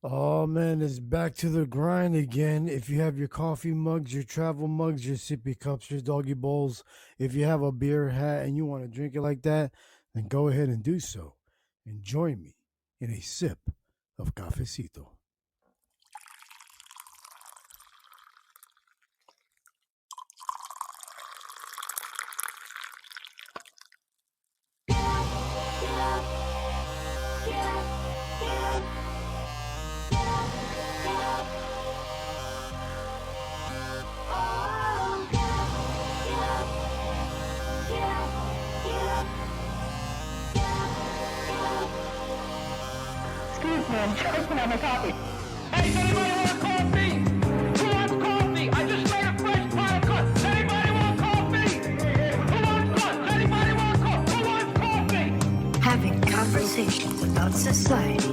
Oh man, it's back to the grind again. If you have your coffee mugs, your travel mugs, your sippy cups, your doggy bowls, if you have a beer hat and you want to drink it like that, then go ahead and do so. And join me in a sip of cafecito. Excuse me, I'm choking on my coffee. Hey, does anybody want coffee? Who wants coffee? I just made a fresh pot of coffee. Does anybody want coffee? Who wants coffee? Does anybody want coffee? Who wants coffee? Having conversations about society,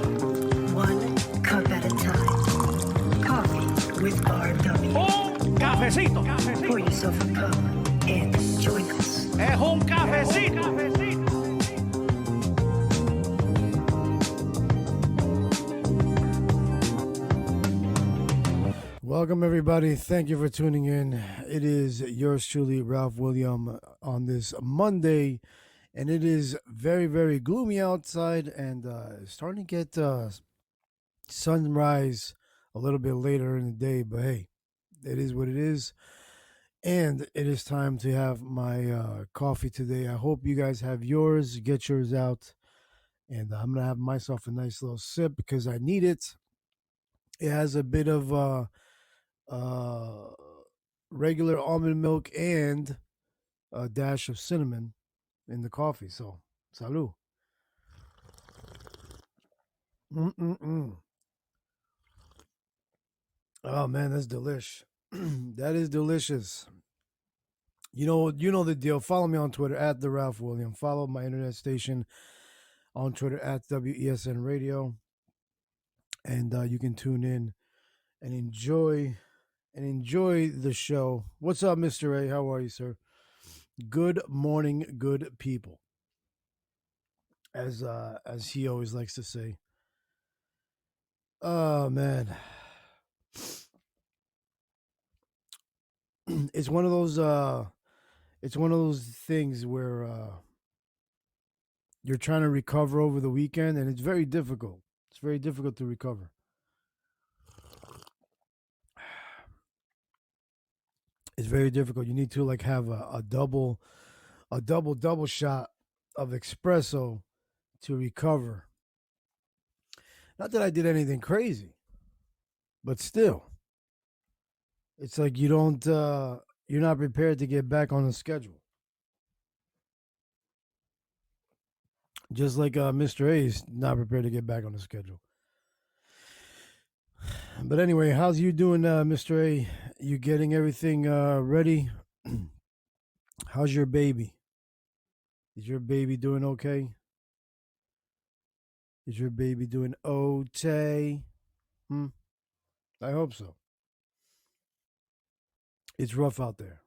one cup at a time. Coffee with RW. Un cafecito. Pour yourself a cup and join us. Es un cafecito. Welcome, everybody. Thank you for tuning in. It is yours truly, Ralph William, on this Monday, and it is very, very gloomy outside and starting to get sunrise a little bit later in the day, but hey, it is what it is. And it is time to have my coffee today. I hope you guys have yours. Get yours out. And I'm going to have myself a nice little sip because I need it. It has a bit of uh, regular almond milk and a dash of cinnamon in the coffee. So, salud. Mm-mm-mm. Oh man, that's delish. That is delicious. You know the deal. Follow me on Twitter at the Ralph William. Follow my internet station on Twitter at WESN Radio, and you can tune in and enjoy the show. What's up, Mr. A? How are you, sir? Good morning, good people. As he always likes to say. Oh man. It's one of those things where you're trying to recover over the weekend and it's very difficult. It's very difficult to recover. It's very difficult. You need to like have a double shot of espresso to recover. Not that I did anything crazy, but still, it's like you're not prepared to get back on the schedule. Just like Mr. A is not prepared to get back on the schedule. But anyway, how's you doing, Mr. A? You getting everything ready? How's your baby? Is your baby doing okay? Is your baby doing okay? I hope so. It's rough out there.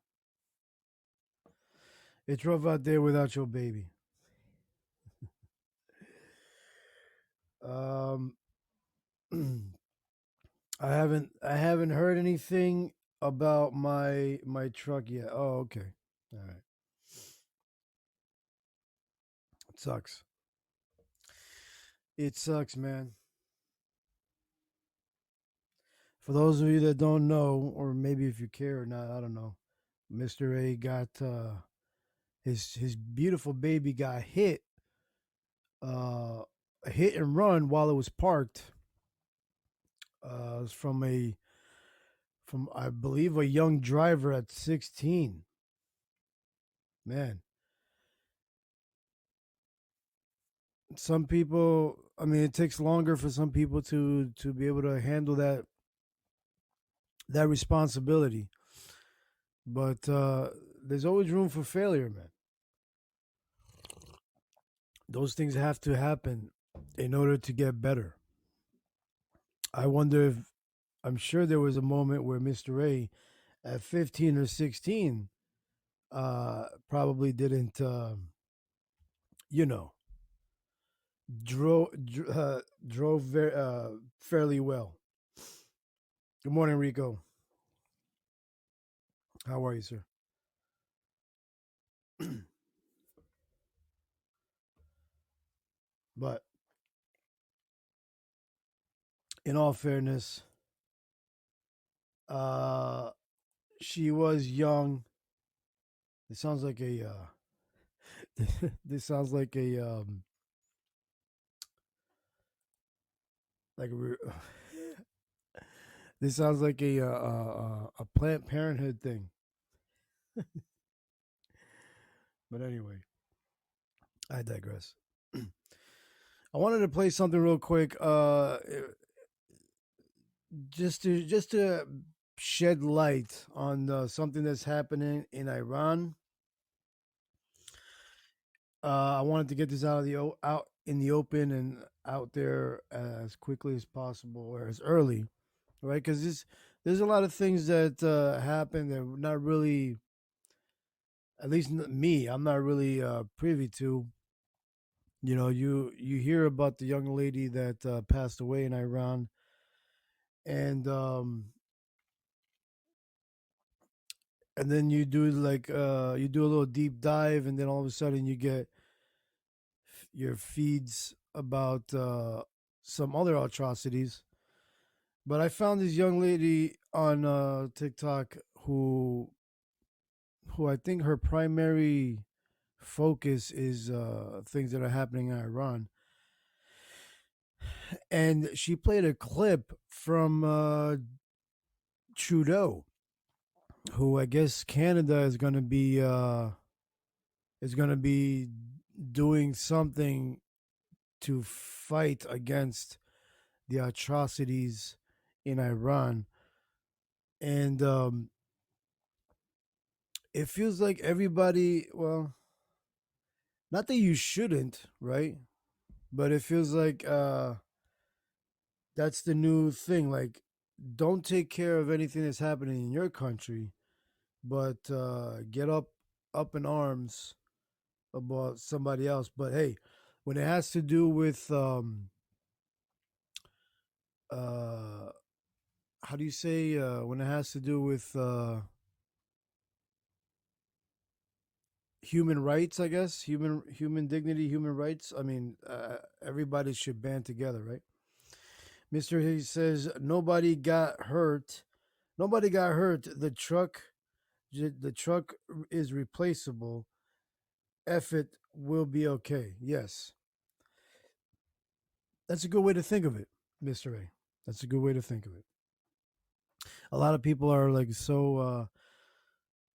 It's rough out there without your baby. Um, I haven't heard anything about my truck yet. Oh, okay. All right. It sucks. It sucks, man. For those of you that don't know, or maybe if you care or not, I don't know. Mr. A got his beautiful baby got uh hit and run while it was parked. It was from I believe a young driver at 16. Man, some people. I mean, it takes longer for some people to be able to handle that responsibility. But there's always room for failure, man. Those things have to happen in order to get better. I wonder if I'm sure there was a moment where Mr. A at 15 or 16 probably didn't you know drove fairly well. Good morning, Rico. How are you, sir? But in all fairness, uh, she was young. This sounds like a this sounds like a this sounds like a Planned Parenthood thing. But anyway, I digress. I wanted to play something real quick, just to shed light on something that's happening in Iran. I wanted to get this out in the open and out there as quickly as possible or as early, right? Because there's a lot of things that happen that we're not really, at least me, I'm not really privy to. You know, you hear about the young lady that passed away in Iran, and and then you do you do a little deep dive, and then all of a sudden you get your feeds about some other atrocities. But I found this young lady on TikTok who I think her primary focus is things that are happening in Iran, and she played a clip from Trudeau, who I guess Canada is going to be doing something to fight against the atrocities in Iran. And it feels like everybody, well, not that you shouldn't, right? But it feels like that's the new thing. Like, don't take care of anything that's happening in your country, but get up in arms about somebody else. But hey, when it has to do with uh how do you say when it has to do with human rights, I guess, human dignity, human rights, I mean, everybody should band together, right? Mr. He says nobody got hurt, the truck is replaceable, F it, will be okay. Yes, that's a good way to think of it, Mr. A. That's a good way to think of it. A lot of people are like so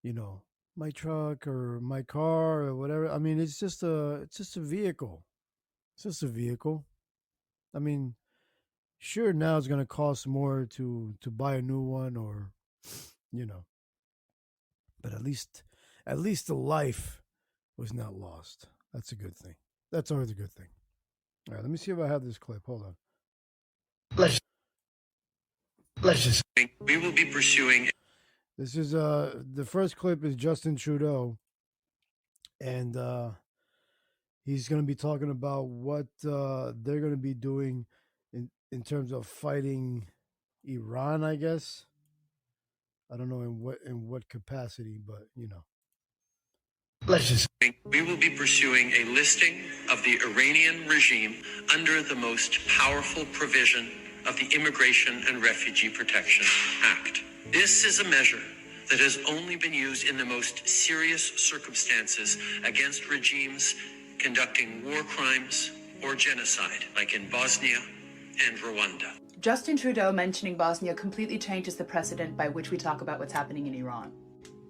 you know, my truck or my car or whatever. I mean, it's just a vehicle. It's just a vehicle. I mean, sure, now it's going to cost more to buy a new one, or you know, but at least the life was not lost. That's a good thing. That's always a good thing. All right, let me see if I have this clip. Hold on. Let's let's just we will be pursuing. This is the first clip is Justin Trudeau, and he's going to be talking about what they're going to be doing in terms of fighting Iran, I guess. I don't know in what capacity, but you know. Let's just we will be pursuing a listing of the Iranian regime under the most powerful provision of the Immigration and Refugee Protection Act. This is a measure that has only been used in the most serious circumstances against regimes conducting war crimes or genocide, like in Bosnia and Rwanda. Justin Trudeau mentioning Bosnia completely changes the precedent by which we talk about what's happening in Iran.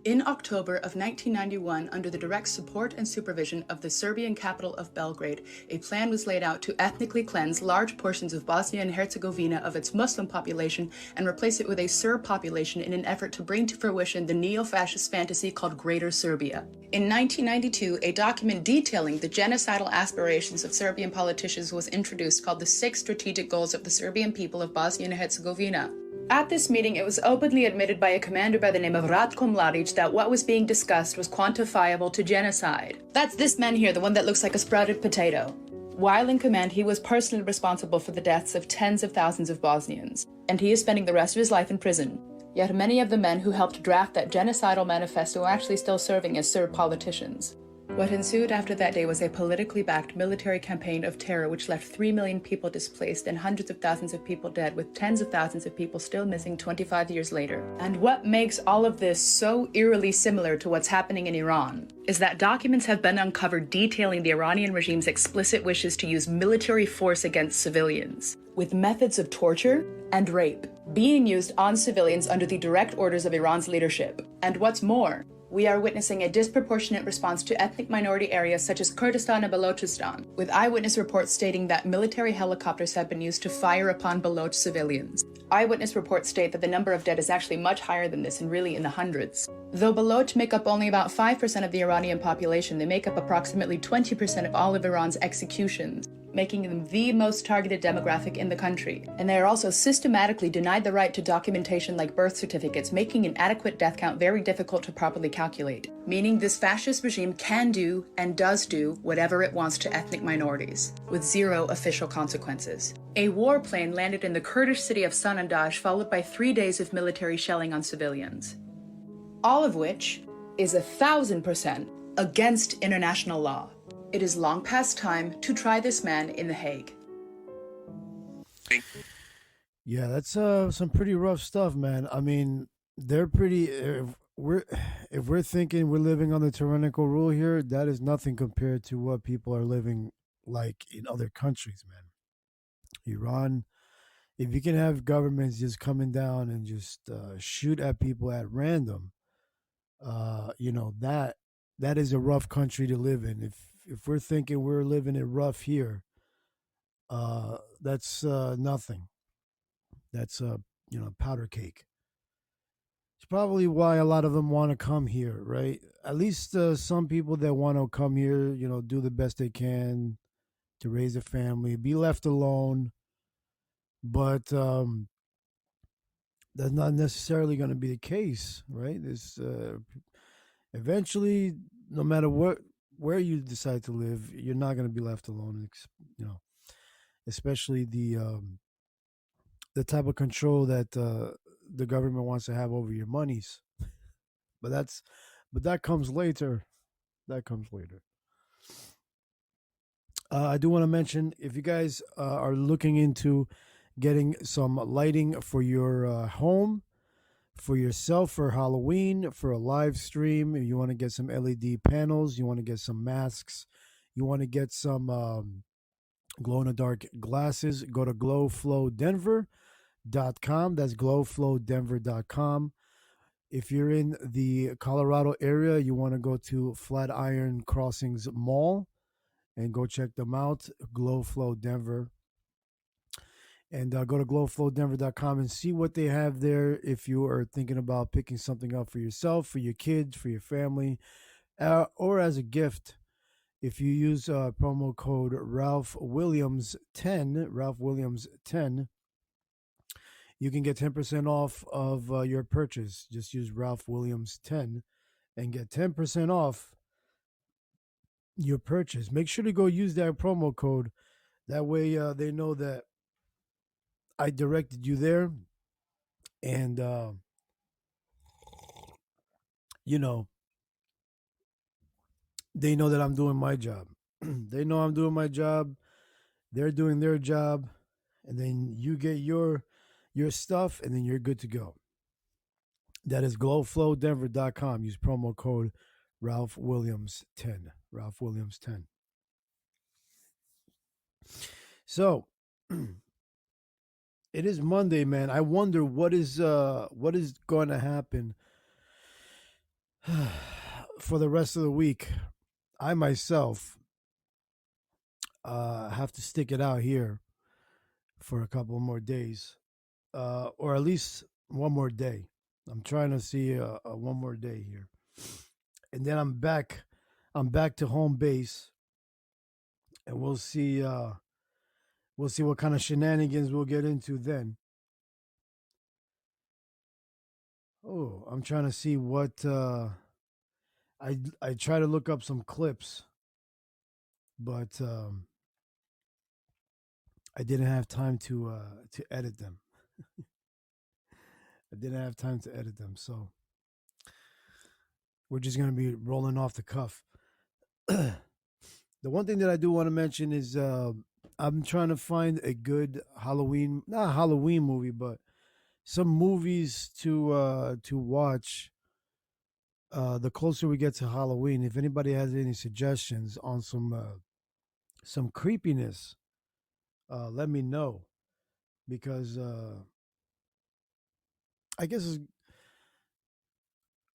In October of 1991, under the direct support and supervision of the Serbian capital of Belgrade, a plan was laid out to ethnically cleanse large portions of Bosnia and Herzegovina of its Muslim population and replace it with a Serb population in an effort to bring to fruition the neo-fascist fantasy called Greater Serbia. In 1992, a document detailing the genocidal aspirations of Serbian politicians was introduced called the 6 Strategic Goals of the Serbian People of Bosnia and Herzegovina. At this meeting, it was openly admitted by a commander by the name of Ratko Mladic that what was being discussed was quantifiable to genocide. That's this man here, the one that looks like a sprouted potato. While in command, he was personally responsible for the deaths of tens of thousands of Bosnians, and he is spending the rest of his life in prison. Yet many of the men who helped draft that genocidal manifesto are actually still serving as Serb politicians. What ensued after that day was a politically backed military campaign of terror which left 3 million people displaced and hundreds of thousands of people dead, with tens of thousands of people still missing 25 years later. And what makes all of this so eerily similar to what's happening in Iran is that documents have been uncovered detailing the Iranian regime's explicit wishes to use military force against civilians, with methods of torture and rape being used on civilians under the direct orders of Iran's leadership. And what's more, we are witnessing a disproportionate response to ethnic minority areas such as Kurdistan and Balochistan, with eyewitness reports stating that military helicopters have been used to fire upon Baloch civilians. Eyewitness reports state that the number of dead is actually much higher than this and really in the hundreds. Though Baloch make up only about 5% of the Iranian population, they make up approximately 20% of all of Iran's executions, making them the most targeted demographic in the country. And they are also systematically denied the right to documentation like birth certificates, making an adequate death count very difficult to properly calculate, meaning this fascist regime can do and does do whatever it wants to ethnic minorities, with zero official consequences. A warplane landed in the Kurdish city of Sanandaj, followed by 3 days of military shelling on civilians, all of which is 1,000% against international law. It is long past time to try this man in The Hague. Yeah, that's some pretty rough stuff, man. I mean, they're pretty. If we're thinking we're living on the tyrannical rule here, that is nothing compared to what people are living like in other countries, man. Iran, if you can have governments just coming down and just shoot at people at random, that is a rough country to live in. If we're thinking we're living it rough here, that's nothing. That's powder cake. It's probably why a lot of them want to come here, right? At least some people that want to come here, do the best they can to raise a family, be left alone. But that's not necessarily going to be the case, right? This eventually, no matter where you decide to live, you're not going to be left alone. You know, especially the type of control that the government wants to have over your monies. But that comes later. That comes later. I do want to mention, if you guys are looking into getting some lighting for your home, for yourself, for Halloween, for a live stream, you want to get some LED panels, you want to get some masks, you want to get some glow in the dark glasses, go to glowflowdenver.com. That's glowflowdenver.com. If you're in the Colorado area, you want to go to Flatiron Crossings Mall and go check them out, Glowflow Denver. And go to glowflowdenver.com and see what they have there if you are thinking about picking something up for yourself, for your kids, for your family, or as a gift. If you use promo code Ralph Williams 10, you can get 10% off of your purchase. Just use Ralph Williams 10 and get 10% off your purchase. Make sure to go use that promo code. That way they know that I directed you there. And, they know that I'm doing my job. They know I'm doing my job. They're doing their job. And then you get your stuff, and then you're good to go. That is glowflowdenver.com. Use promo code Ralph Williams 10. Ralph Williams 10. So it is Monday, man. I wonder what is going to happen for the rest of the week. I myself have to stick it out here for a couple more days, or at least one more day. I'm trying to see a one more day here, and then I'm back. I'm back to home base, and we'll see. We'll see what kind of shenanigans we'll get into then. Oh, I'm trying to see what I try to look up some clips, but I didn't have time to edit them. I didn't have time to edit them, so we're just gonna be rolling off the cuff. The one thing that I do want to mention is I'm trying to find a good Halloween, not a Halloween movie, but some movies to watch. The closer we get to Halloween, if anybody has any suggestions on some creepiness, let me know because I guess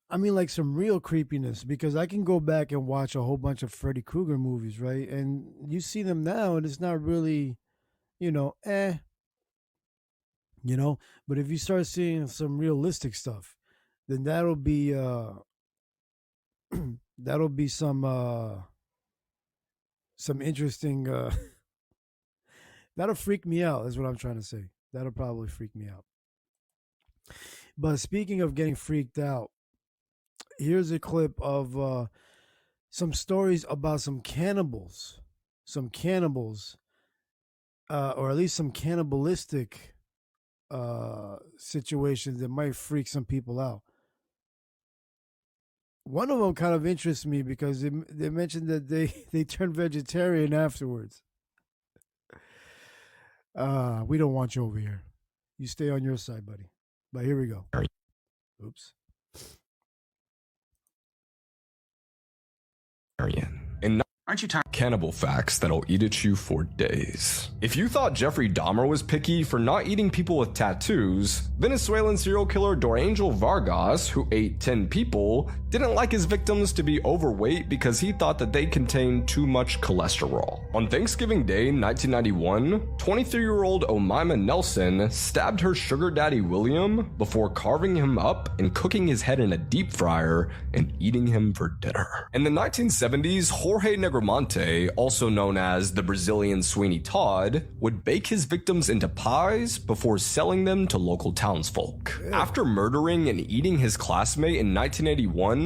I mean like some real creepiness because I can go back and watch a whole bunch of Freddy Krueger movies, right? And you see them now, and it's not really, you know, you know. But if you start seeing some realistic stuff, then that'll be some interesting. That'll freak me out. Is what I'm trying to say. That'll probably freak me out. But speaking of getting freaked out, here's a clip of some stories about some cannibals, or at least some cannibalistic situations that might freak some people out. One of them kind of interests me because they mentioned that they turned vegetarian afterwards. We don't want you over here. You stay on your side, buddy. But here we go. Oops. And Aren't you tired? cannibal facts that'll eat at you for days. If you thought Jeffrey Dahmer was picky for not eating people with tattoos, Venezuelan serial killer Dorangel Vargas, who ate 10 people, didn't like his victims to be overweight because he thought that they contained too much cholesterol. On Thanksgiving Day 1991, 23-year-old Omaima Nelson stabbed her sugar daddy William before carving him up and cooking his head in a deep fryer and eating him for dinner. In the 1970s, Jorge Negromonte, also known as the Brazilian Sweeney Todd, would bake his victims into pies before selling them to local townsfolk. After murdering and eating his classmate in 1981,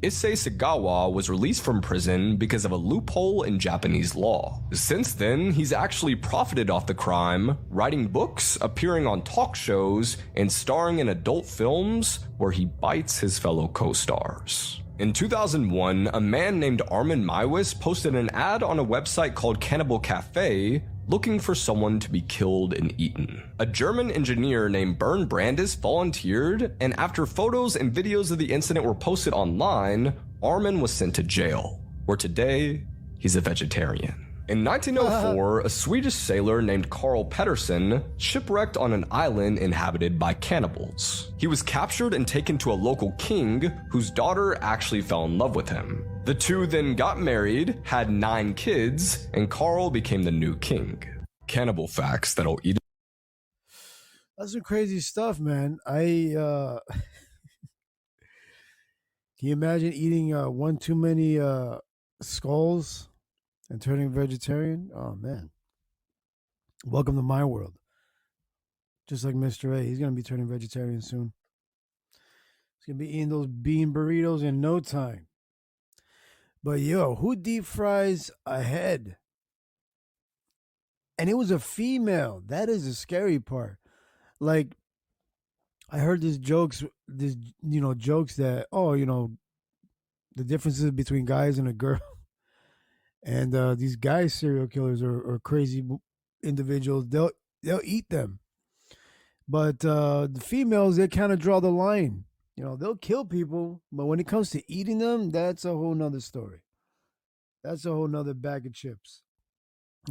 Issei Sagawa was released from prison because of a loophole in Japanese law. Since then, he's actually profited off the crime, writing books, appearing on talk shows, and starring in adult films where he bites his fellow co-stars. In 2001, a man named Armin Maiwis posted an ad on a website called Cannibal Cafe looking for someone to be killed and eaten. A German engineer named Bernd Brandis volunteered, and after photos and videos of the incident were posted online, Armin was sent to jail, where today, he's a vegetarian. In 1904, a Swedish sailor named Carl Pettersson shipwrecked on an island inhabited by cannibals. He was captured and taken to a local king whose daughter actually fell in love with him. The two then got married, had 9 kids, and Carl became the new king. Cannibal facts that'll eat. That's some crazy stuff, man. Can you imagine eating one too many skulls and turning vegetarian? Oh man. Welcome to my world. Just like Mr. A, he's gonna be turning vegetarian soon. He's gonna be eating those bean burritos in no time. But yo, who deep fries a head? And it was a female. That is the scary part. Like, I heard jokes that, the differences between guys and a girl. And these guys serial killers are crazy individuals. They'll eat them. But the females, they kind of draw the line. They'll kill people, but when it comes to eating them, that's a whole nother story. That's a whole nother bag of chips.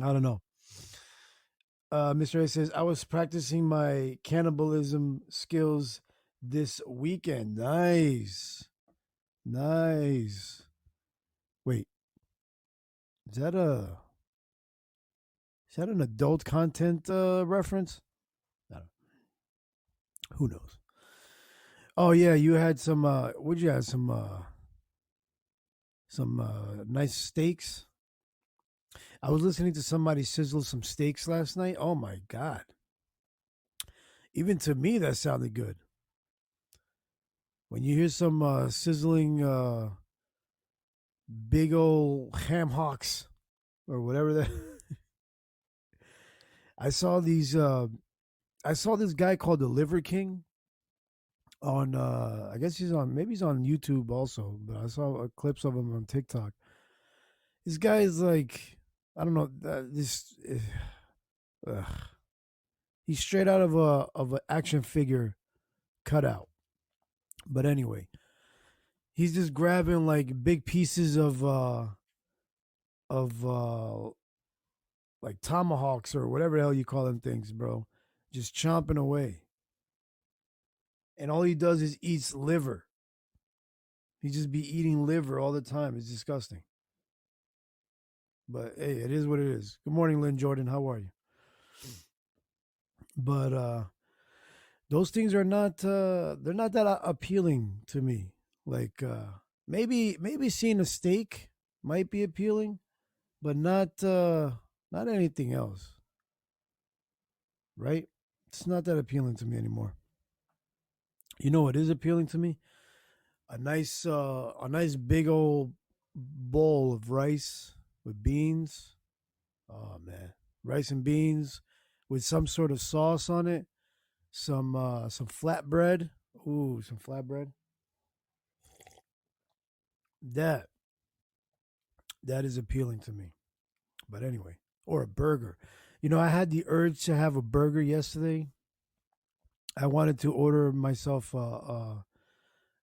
I don't know. Mr. A says, I was practicing my cannibalism skills this weekend. Nice. Wait, is that an adult content reference? I don't know. Who knows? Oh yeah, you had some. Would you have some nice steaks? I was listening to somebody sizzle some steaks last night. Oh my god! Even to me, that sounded good. When you hear some sizzling, big old ham hocks or whatever that. I saw these. I saw this guy called the Liver King on. I guess he's on. Maybe he's on YouTube also, but I saw clips of him on TikTok. This guy is like, I don't know. Ugh. He's straight out of an action figure cutout. But anyway, he's just grabbing like big pieces of like tomahawks or whatever the hell you call them things, bro. Just chomping away. And all he does is eats liver. He just be eating liver all the time. It's disgusting. But hey, it is what it is. Good morning, Lynn Jordan. How are you? But those things are not they're not that appealing to me. Like maybe seeing a steak might be appealing, but not anything else. Right? It's not that appealing to me anymore. You know what is appealing to me? A nice big old bowl of rice with beans. Oh man, rice and beans with some sort of sauce on it. Some flatbread. Ooh, some flatbread. That that is appealing to me. But anyway, or a burger. You know, I had the urge to have a burger yesterday. I wanted to order myself an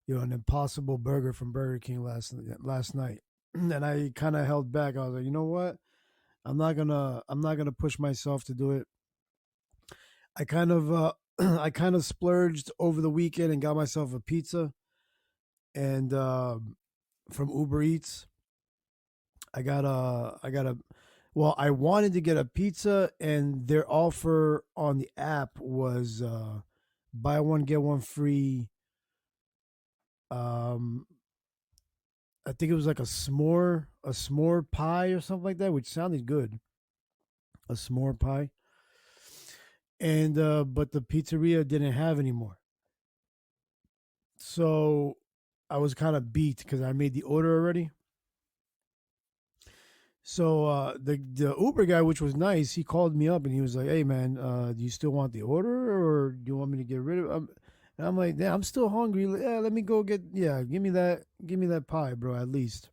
Impossible Burger from Burger King last night, and I kind of held back. I was like, you know what? I'm not gonna push myself to do it. I kind of I kind of splurged over the weekend and got myself a pizza, and from Uber Eats. I got a well, I wanted to get a pizza, and their offer on the app was buy one get one free. Um, I think it was like a s'more pie or something like that, which sounded good. A s'more pie, and but the pizzeria didn't have anymore, so I was kind of beat because I made the order already. So the Uber guy, which was nice, he called me up and he was like, "Hey man, do you still want the order, or do you want me to get rid of?" And I'm like, "Yeah, I'm still hungry. Yeah, let me go get. Yeah, give me that pie, bro, at least."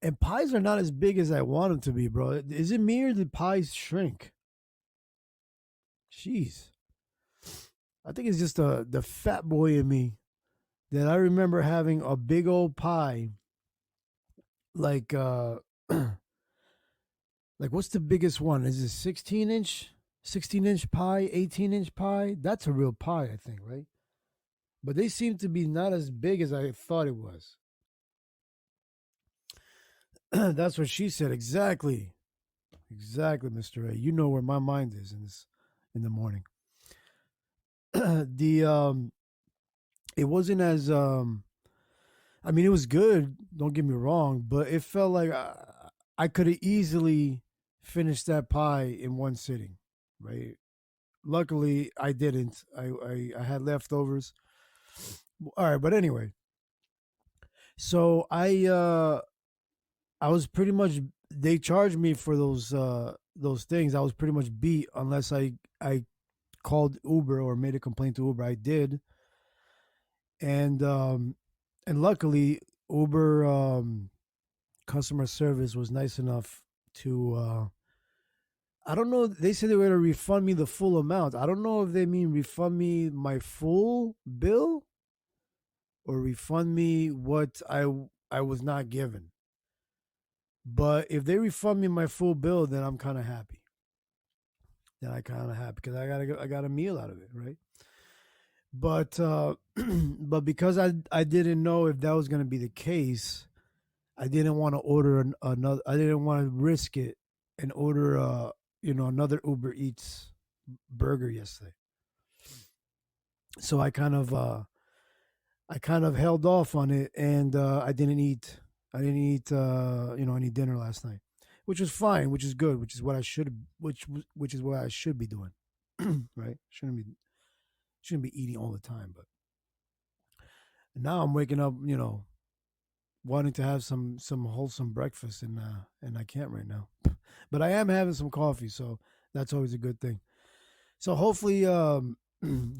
And pies are not as big as I want them to be, bro. Is it me or did pies shrink? Jeez, I think it's just the fat boy in me that I remember having a big old pie, like like what's the biggest one? Is it 16-inch pie, 18-inch pie? That's a real pie, I think, right? But they seem to be not as big as I thought it was. That's what she said. Exactly. Exactly, Mr. A. You know where my mind is in the morning. The it wasn't as I mean, it was good, don't get me wrong, but it felt like I could have easily finished that pie in one sitting, right? Luckily, I didn't. I had leftovers. All right, but anyway, so I was pretty much, they charged me for those things. I was pretty much beat unless I called Uber or made a complaint to Uber. I did, and luckily Uber customer service was nice enough to I don't know. They said they were going to refund me the full amount. I don't know if they mean refund me my full bill or refund me what I was not given. But if they refund me my full bill, then I'm kind of happy. Then I kind of happy because I got a meal out of it, right? But but because I didn't know if that was going to be the case, I didn't want to order another. I didn't want to risk it and order another Uber Eats burger yesterday. So I kind of held off on it, and I didn't eat any dinner last night, which was fine, which is good, which is what I should which is what I should be doing, right? Shouldn't be eating all the time, but now I'm waking up, wanting to have some wholesome breakfast, and I can't right now. But I am having some coffee, so That's always a good thing. So hopefully,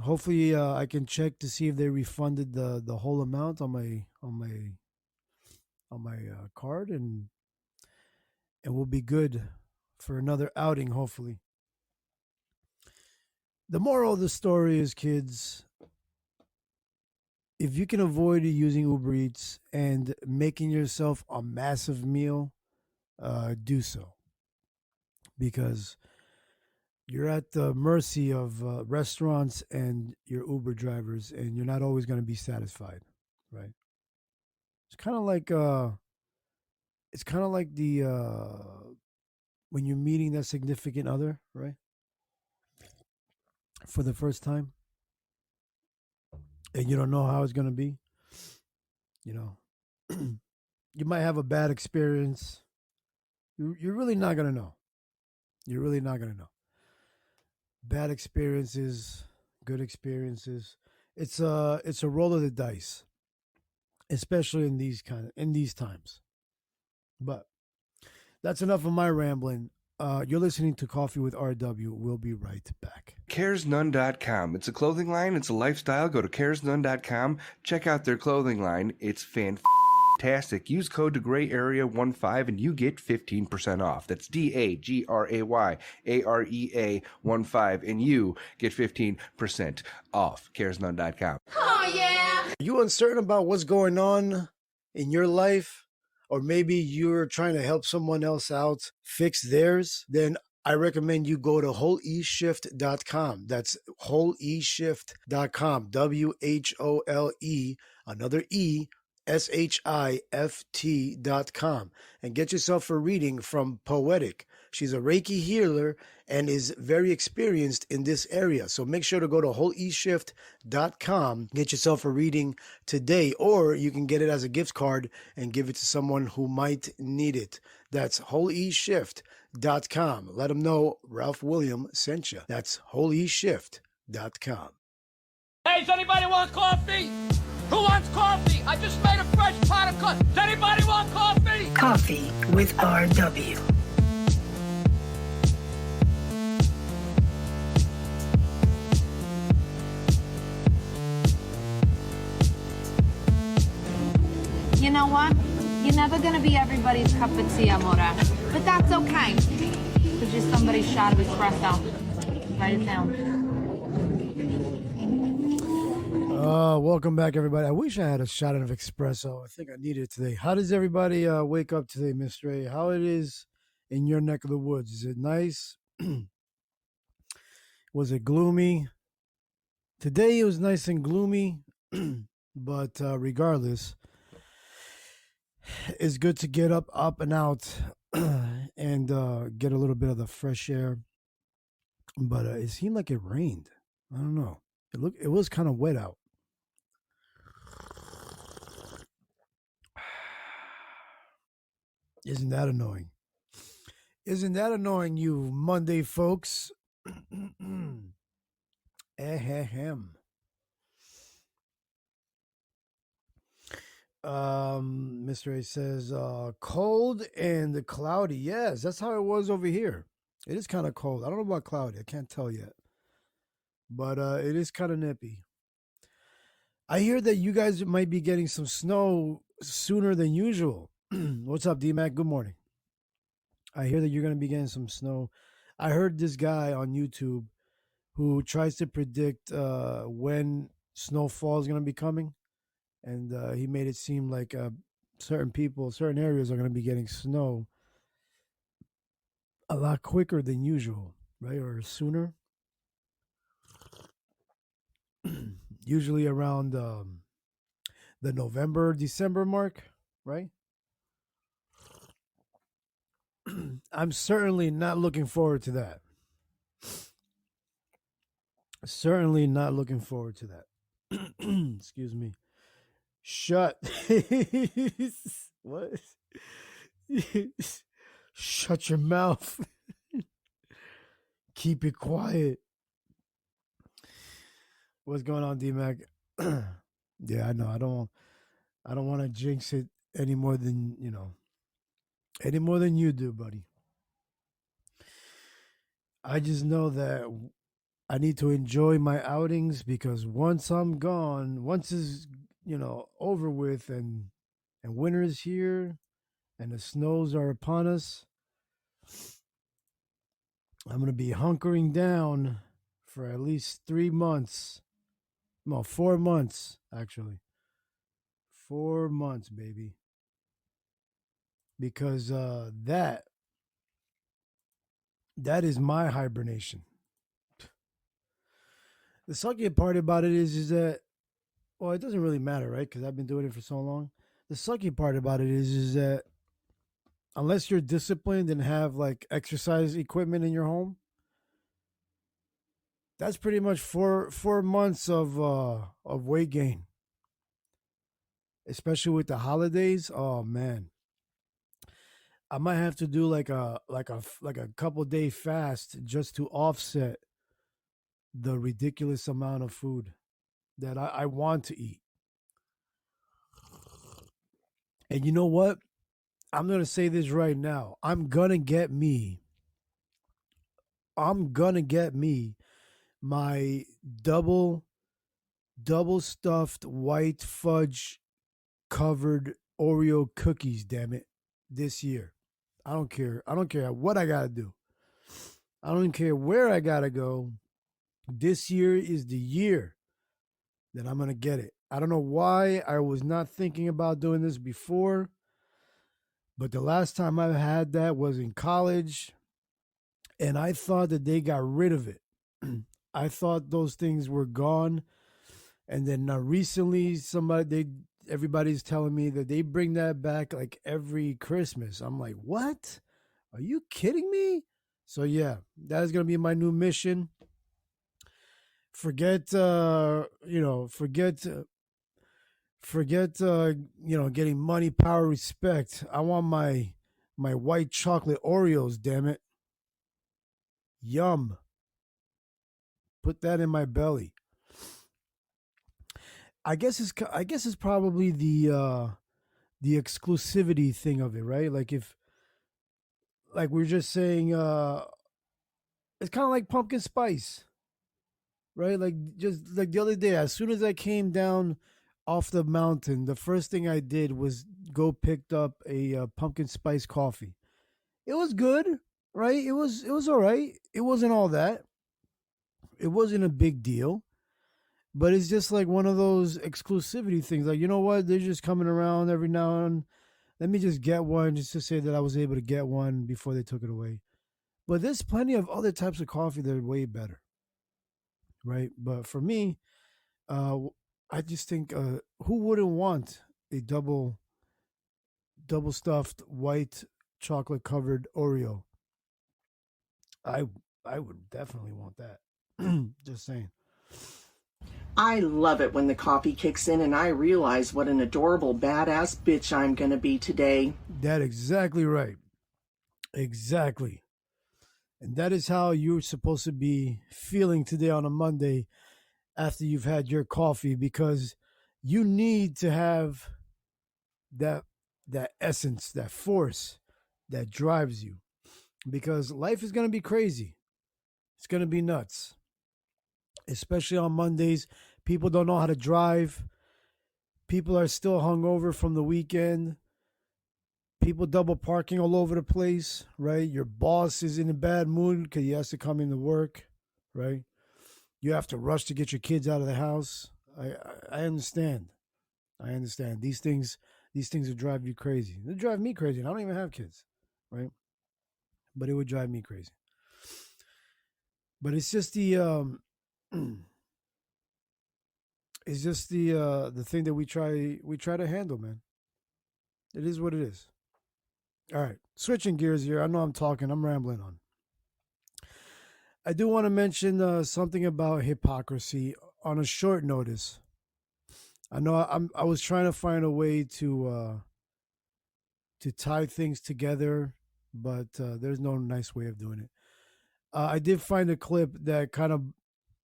hopefully I can check to see if they refunded the whole amount on my card, and we'll be good for another outing. Hopefully. The moral of the story is, kids, if you can avoid using Uber Eats and making yourself a massive meal, do so, because you're at the mercy of restaurants and your Uber drivers, and you're not always going to be satisfied, right? It's kind of like the when you're meeting that significant other, right, for the first time, and you don't know how it's going to be. You know, you might have a bad experience. You're really not going to know. You're really not going to know. Bad experiences, good experiences. It's a roll of the dice, especially in these times. But that's enough of my rambling. You're listening to Coffee with RW. We'll be right back. CaresNone.com. It's a clothing line. It's a lifestyle. Go to CaresNone.com. Check out their clothing line. It's fantastic. Use code GRAYAREA15 and you get 15% off. That's DAGRAYAREA15 and you get 15% off. CaresNone.com. Oh, yeah. Are you uncertain about what's going on in your life? Or maybe you're trying to help someone else out fix theirs? Then I recommend you go to wholeeshift.com. That's wholeeshift.com. WHOLE, another E, SHIFT.com, and get yourself a reading from Poetic. She's a Reiki healer and is very experienced in this area. So make sure to go to wholeeshift.com, get yourself a reading today, or you can get it as a gift card and give it to someone who might need it. That's wholeeshift.com. Let them know Ralph William sent you. That's wholeeshift.com. Hey, does anybody want coffee? Who wants coffee? I just made a fresh pot of coffee. Does anybody want coffee? Coffee with RW. You know what? You're never gonna be everybody's cup of tea, Amora. But that's okay. Because you're somebody's shot of espresso. Write it down. Welcome back, everybody. I wish I had a shot of espresso. I think I need it today. How does everybody wake up today, Mr. A? How it is in your neck of the woods? Is it nice? Was it gloomy? Today it was nice and gloomy, but regardless, it's good to get up and out and get a little bit of the fresh air. But it seemed like it rained. I don't know. It was kind of wet out. Isn't that annoying? Isn't that annoying, you Monday folks? Ahem. Mr. A says, cold and cloudy. Yes, that's how it was over here. It is kind of cold. I don't know about cloudy. I can't tell yet. But it is kind of nippy. I hear that you guys might be getting some snow sooner than usual. What's up, D-Mac? Good morning. I hear that you're going to be getting some snow. I heard this guy on YouTube who tries to predict when snowfall is going to be coming. And he made it seem like certain areas are going to be getting snow a lot quicker than usual, right? Or sooner. Usually around the November, December mark, right? I'm certainly not looking forward to that. Certainly not looking forward to that. Excuse me. Shut. What? Shut your mouth. Keep it quiet. What's going on, D-Mac? Yeah, I know. I don't want to jinx it any more than you do, buddy. I just know that I need to enjoy my outings because once I'm gone, once is over with, and winter is here and the snows are upon us, I'm gonna be hunkering down for at least 3 months. No, 4 months actually. 4 months, baby. Because that is my hibernation. The sucky part about it is that, well, it doesn't really matter, right? Because I've been doing it for so long. The sucky part about it is that unless you're disciplined and have like exercise equipment in your home, that's pretty much four months of weight gain. Especially with the holidays. Oh man, I might have to do like a couple day fast just to offset the ridiculous amount of food that I want to eat. And you know what? I'm gonna say this right now. I'm gonna get me my double double stuffed white fudge covered Oreo cookies, damn it, this year. I don't care. I don't care what I gotta do. I don't care where I gotta go. This year is the year that I'm gonna get it. I don't know why I was not thinking about doing this before, but the last time I had that was in college, and I thought that they got rid of it. I thought those things were gone, and then recently everybody's telling me that they bring that back like every Christmas. I'm like, what? Are you kidding me? So yeah, that is gonna be my new mission. Forget, forget, getting money, power, respect. I want my white chocolate Oreos. Damn it, yum. Put that in my belly. I guess it's probably the exclusivity thing of it, right? Like if like we're just saying, it's kind of like pumpkin spice, right? Like just like the other day, as soon as I came down off the mountain, the first thing I did was go picked up a pumpkin spice coffee. It was good, right? It was all right. It wasn't all that. It wasn't a big deal, but it's just like one of those exclusivity things. Like, you know what? They're just coming around every now and let me just get one just to say that I was able to get one before they took it away. But there's plenty of other types of coffee that are way better, right? But for me, uh, I just think, who wouldn't want a double stuffed white chocolate covered Oreo? I I would definitely want that. Just saying. I love it when the coffee kicks in and I realize what an adorable badass bitch I'm gonna be today. That exactly right. Exactly. And that is how you're supposed to be feeling today on a Monday after you've had your coffee, because you need to have that that essence, that force that drives you, because life is going to be crazy. It's going to be nuts. Especially on Mondays, people don't know how to drive. People are still hungover from the weekend. People double parking all over the place, right? Your boss is in a bad mood because he has to come into work, right? You have to rush to get your kids out of the house. I understand. I understand. These things would drive you crazy. They drive me crazy. And I don't even have kids, right? But it would drive me crazy. But it's just it's just the thing that we try to handle, man. It is what it is. All right, switching gears here. I know I'm rambling on. I do want to mention something about hypocrisy on a short notice. I know I was trying to find a way to tie things together, but there's no nice way of doing it. I did find a clip that kind of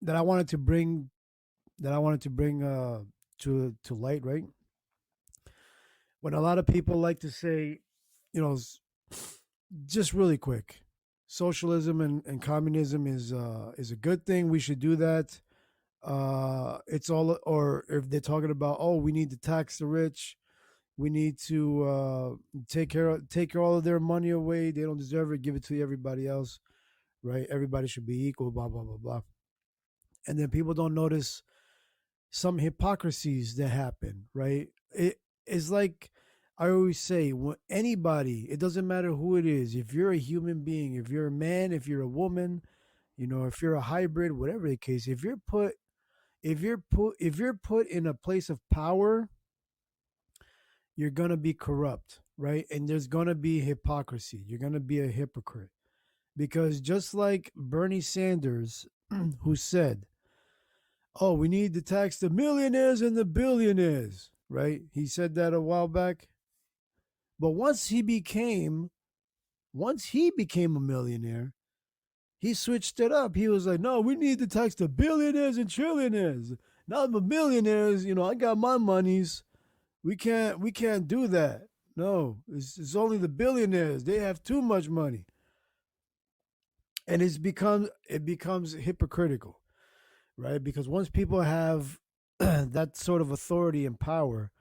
that I wanted to bring to light, right? When a lot of people like to say, you know, just really quick, socialism and communism is a good thing. We should do that. It's all, or if they're talking about, oh, we need to tax the rich, we need to take all of their money away. They don't deserve it. Give it to everybody else, right? Everybody should be equal. Blah blah blah blah. And then people don't notice some hypocrisies that happen, right? It's like I always say, when anybody, it doesn't matter who it is, if you're a human being, if you're a man, if you're a woman, if you're a hybrid, whatever the case, if you're put in a place of power, you're gonna be corrupt, right? And there's gonna be hypocrisy. You're gonna be a hypocrite. Because just like Bernie Sanders, who said, oh, we need to tax the millionaires and the billionaires, right? He said that a while back. But once he became a millionaire, he switched it up. He was like, no, we need to tax the billionaires and trillionaires. Not the millionaires. I got my monies. We can't do that. No, it's only the billionaires. They have too much money. And it becomes hypocritical, right? Because once people have that sort of authority and power,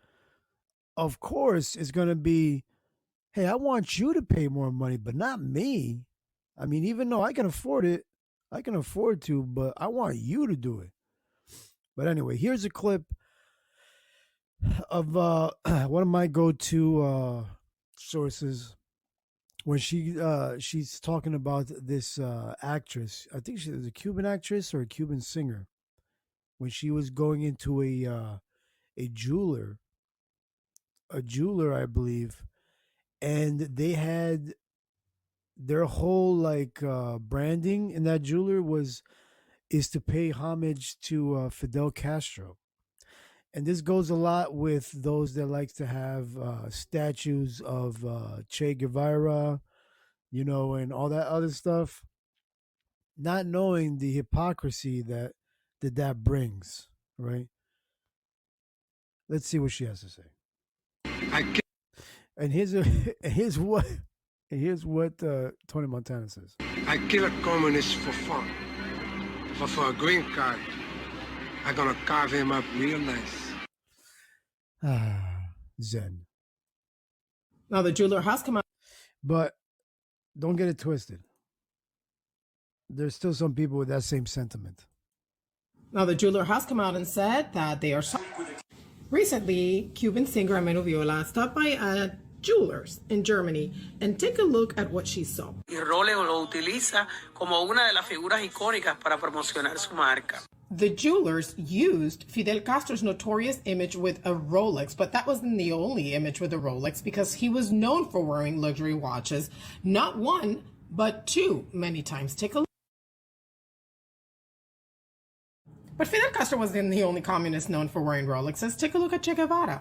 of course it's going to be, hey, I want you to pay more money, but not me. I mean, even though I can afford it, I can afford to, but I want you to do it. But anyway, here's a clip of one of my go-to sources when she's talking about this actress. I think she was a Cuban actress or a Cuban singer. When she was going into a jeweler, I believe, and they had their whole branding in that jeweler is to pay homage to Fidel Castro. And this goes a lot with those that like to have statues of Che Guevara, and all that other stuff, not knowing the hypocrisy that brings, right? Let's see what she has to say. And here's what Tony Montana says. I kill a communist for fun, but for a green card, I'm gonna carve him up real nice. Zen. Now the jeweler has come out. But don't get it twisted. There's still some people with that same sentiment. Now the jeweler has come out and said that they are sorry. Recently, Cuban singer Ameno Viola stopped by a jeweler's in Germany and take a look at what she saw. Y Rolex lo utiliza como una de las figuras icónicas para promocionar su marca. The jewelers used Fidel Castro's notorious image with a Rolex, but that wasn't the only image with a Rolex because he was known for wearing luxury watches, not one, but two many times. Take a look. But Fidel Castro wasn't the only communist known for wearing Rolexes. Take a look at Che Guevara.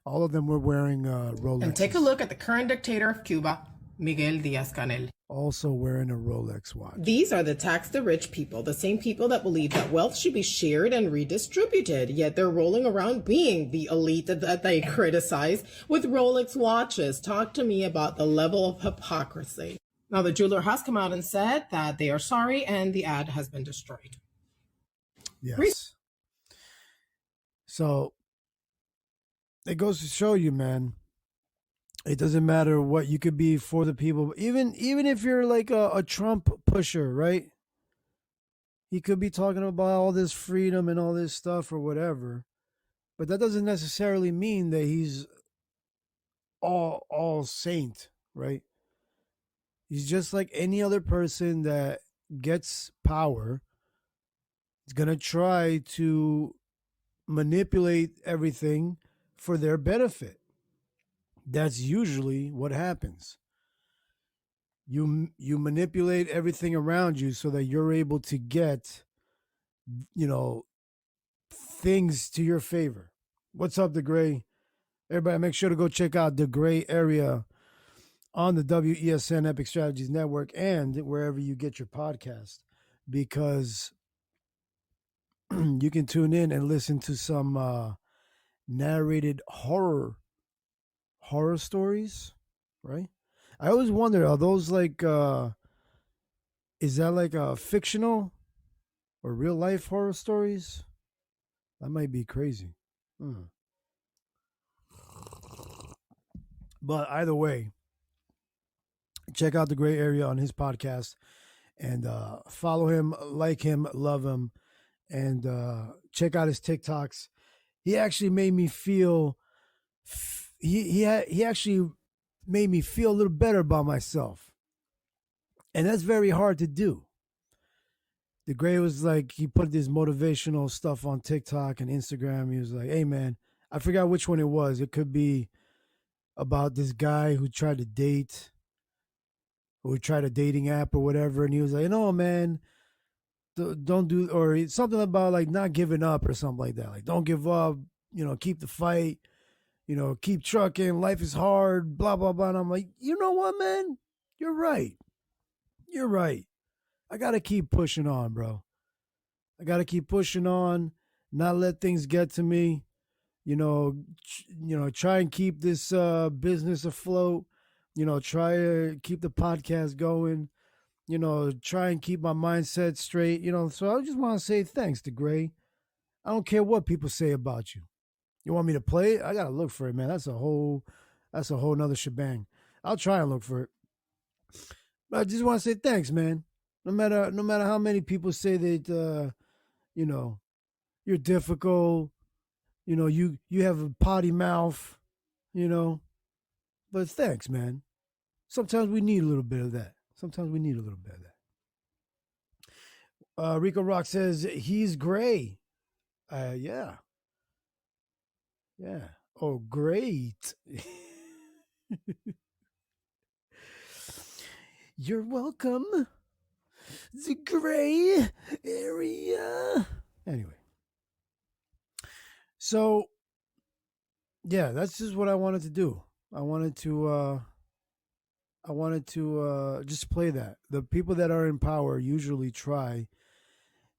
All of them were wearing Rolexes. And take a look at the current dictator of Cuba, Miguel Díaz-Canel. Also wearing a Rolex watch. These are the tax the rich people, the same people that believe that wealth should be shared and redistributed, yet they're rolling around being the elite that they criticize with Rolex watches. Talk to me about the level of hypocrisy. Now, the jeweler has come out and said that they are sorry and the ad has been destroyed. Yes. So it goes to show you, man, it doesn't matter what you could be for the people. Even if you're like a Trump pusher, right? He could be talking about all this freedom and all this stuff or whatever. But that doesn't necessarily mean that he's all saint, right? He's just like any other person that gets power. He's going to try to manipulate everything for their benefit. That's usually what happens. You manipulate everything around you so that you're able to get, things to your favor. What's up, The Gray? Everybody, make sure to go check out The Gray Area on the WESN Epic Strategies Network and wherever you get your podcast, because you can tune in and listen to some narrated horror stories, right? I always wonder, are those like Is that like a fictional or real life horror stories? That might be crazy. But either way, check out the Gray Area on his podcast and follow him, like him, love him, and check out his TikToks. He actually made me feel. He actually made me feel a little better about myself, and that's very hard to do. The Gray was like, he put this motivational stuff on TikTok and Instagram. He was like, "Hey man," I forgot which one it was. It could be about this guy who tried to date, or tried a dating app or whatever, and he was like, "No man, don't do," or something about like not giving up or something like that. Like, don't give up. Keep the fight. Keep trucking. Life is hard. Blah blah blah. And I'm like, you know what, man? You're right. You're right. I gotta keep pushing on, bro. I gotta keep pushing on. Not let things get to me. Try and keep this business afloat. Try to keep the podcast going. Try and keep my mindset straight. So I just want to say thanks to Gray. I don't care what people say about you. You want me to play it? I gotta look for it, man. That's a whole nother shebang. I'll try and look for it. But I just want to say thanks, man. No matter how many people say that you're difficult, you have a potty mouth, but thanks, man. Sometimes we need a little bit of that. Rico Rock says he's gray. Yeah. Oh, great. You're welcome. The Gray Area. Anyway. So, yeah, that's just what I wanted to do. I wanted to just play that. The people that are in power usually try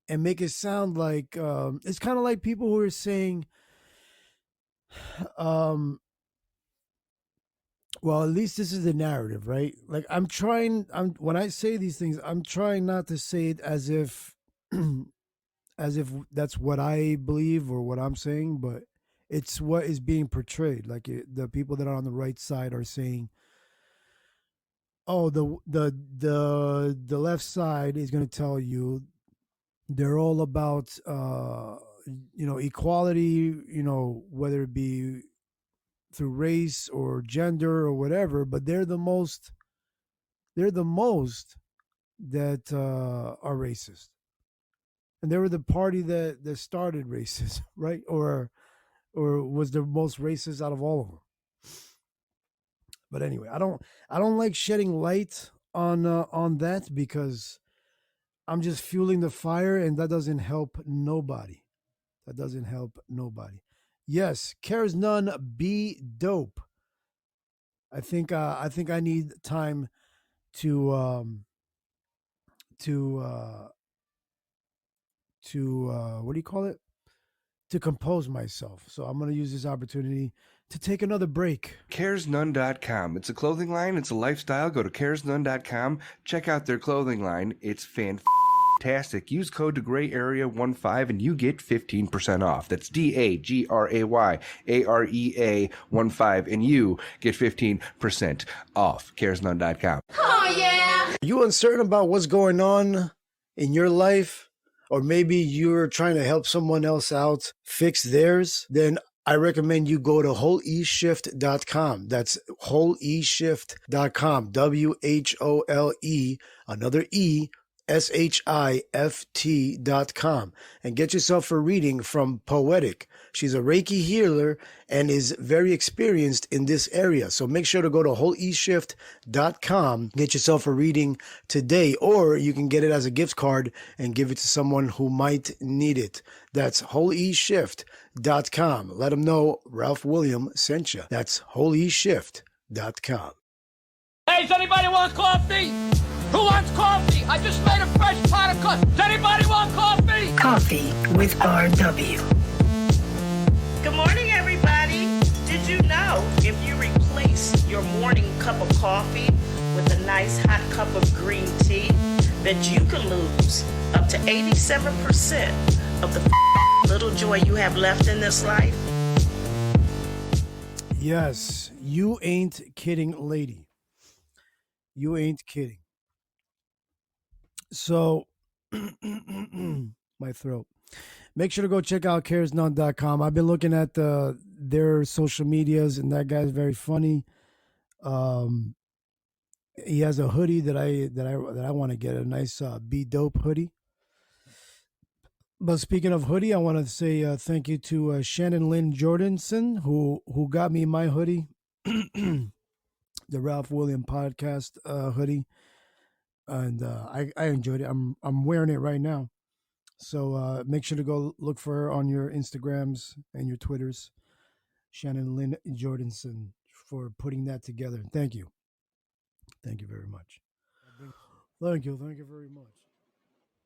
and make it sound like it's kind of like people who are saying, well, at least this is the narrative, right? Like when I say these things, I'm trying not to say it as if that's what I believe or what I'm saying, but it's what is being portrayed. Like the people that are on the right side are saying, "Oh, the left side is going to tell you they're all about equality, whether it be through race or gender or whatever, but they're the most that are racist." And they were the party that started racism, right? Or was the most racist out of all of them. But anyway, I don't like shedding light on that because I'm just fueling the fire, and that doesn't help nobody. Yes, cares none. Be dope. I think I need time to what do you call it? To compose myself. So I'm going to use this opportunity to take another break. CaresNone.com. It's a clothing line. It's a lifestyle. Go to CaresNone.com. Check out their clothing line. It's fantastic. Use code GRAYAREA15 and you get 15% off. That's DAGRAYAREA15 and you get 15% off. CaresNone.com. Oh, yeah. Are you uncertain about what's going on in your life? Or maybe you're trying to help someone else out fix theirs? Then I recommend you go to wholeeshift.com. That's wholeeshift.com. WHOLE, another E, SHIFT.com, and get yourself a reading from Poetic. She's a Reiki healer and is very experienced in this area. So make sure to go to wholeeshift.com, get yourself a reading today, or you can get it as a gift card and give it to someone who might need it. That's wholeeshift.com. Let them know Ralph William sent you. That's wholeeshift.com. Hey, does anybody want coffee? Who wants coffee? I just made a fresh pot of coffee. Does anybody want coffee? Coffee with RW. Good morning, everybody. Did you know if you replace your morning cup of coffee with a nice hot cup of green tea, that you could lose up to 87% of the little joy you have left in this life? Yes, you ain't kidding, lady. You ain't kidding. So, my throat. Make sure to go check out caresnone.com. I've been looking at their social medias, and that guy's very funny. He has a hoodie that I want to get, a nice Be Dope hoodie. But speaking of hoodie, I want to say thank you to Shannon Lynn Jordanson who got me my hoodie, the Ralph William podcast hoodie, and I enjoyed it. I'm wearing it right now. So make sure to go look for her on your Instagrams and your Twitters, Shannon Lynn Jordanson, for putting that together. Thank you. Thank you very much. Thank you very much.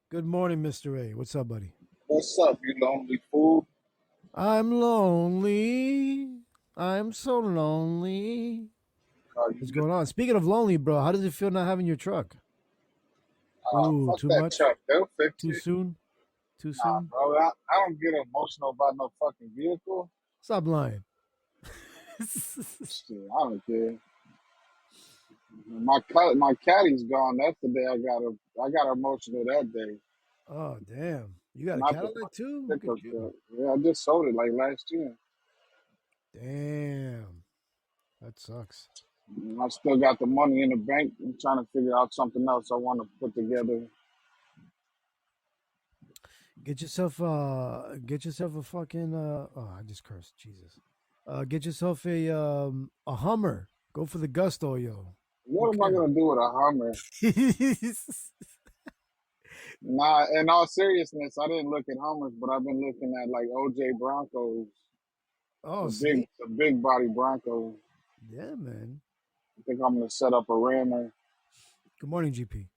Good morning, Mr. A. What's up, buddy? What's up, you lonely fool? I'm lonely. I'm so lonely. What's going on? Speaking of lonely, bro, how does it feel not having your truck? Ooh, Fuck too that much? truck. They'll fix Too it. soon? Too Nah, soon? bro. I don't get emotional about no fucking vehicle. Stop lying. Shit, I don't care. My caddy's gone. That's the day I got emotional that day. Oh, damn. You got a Not the Cadillac too? Look pickup at you. truck. Yeah, I just sold it like last year. Damn. That sucks. I still got the money in the bank. I'm trying to figure out something else I want to put together. Get yourself a fucking oh, I just cursed. Jesus. Get yourself a Hummer. Go for the gusto, yo. What am I gonna do with a Hummer? Nah, in all seriousness, I didn't look at Hummers, but I've been looking at like OJ Broncos, Oh, see? the big body Broncos. Yeah, man. I think I'm gonna set up a Rammer. Good morning, GP.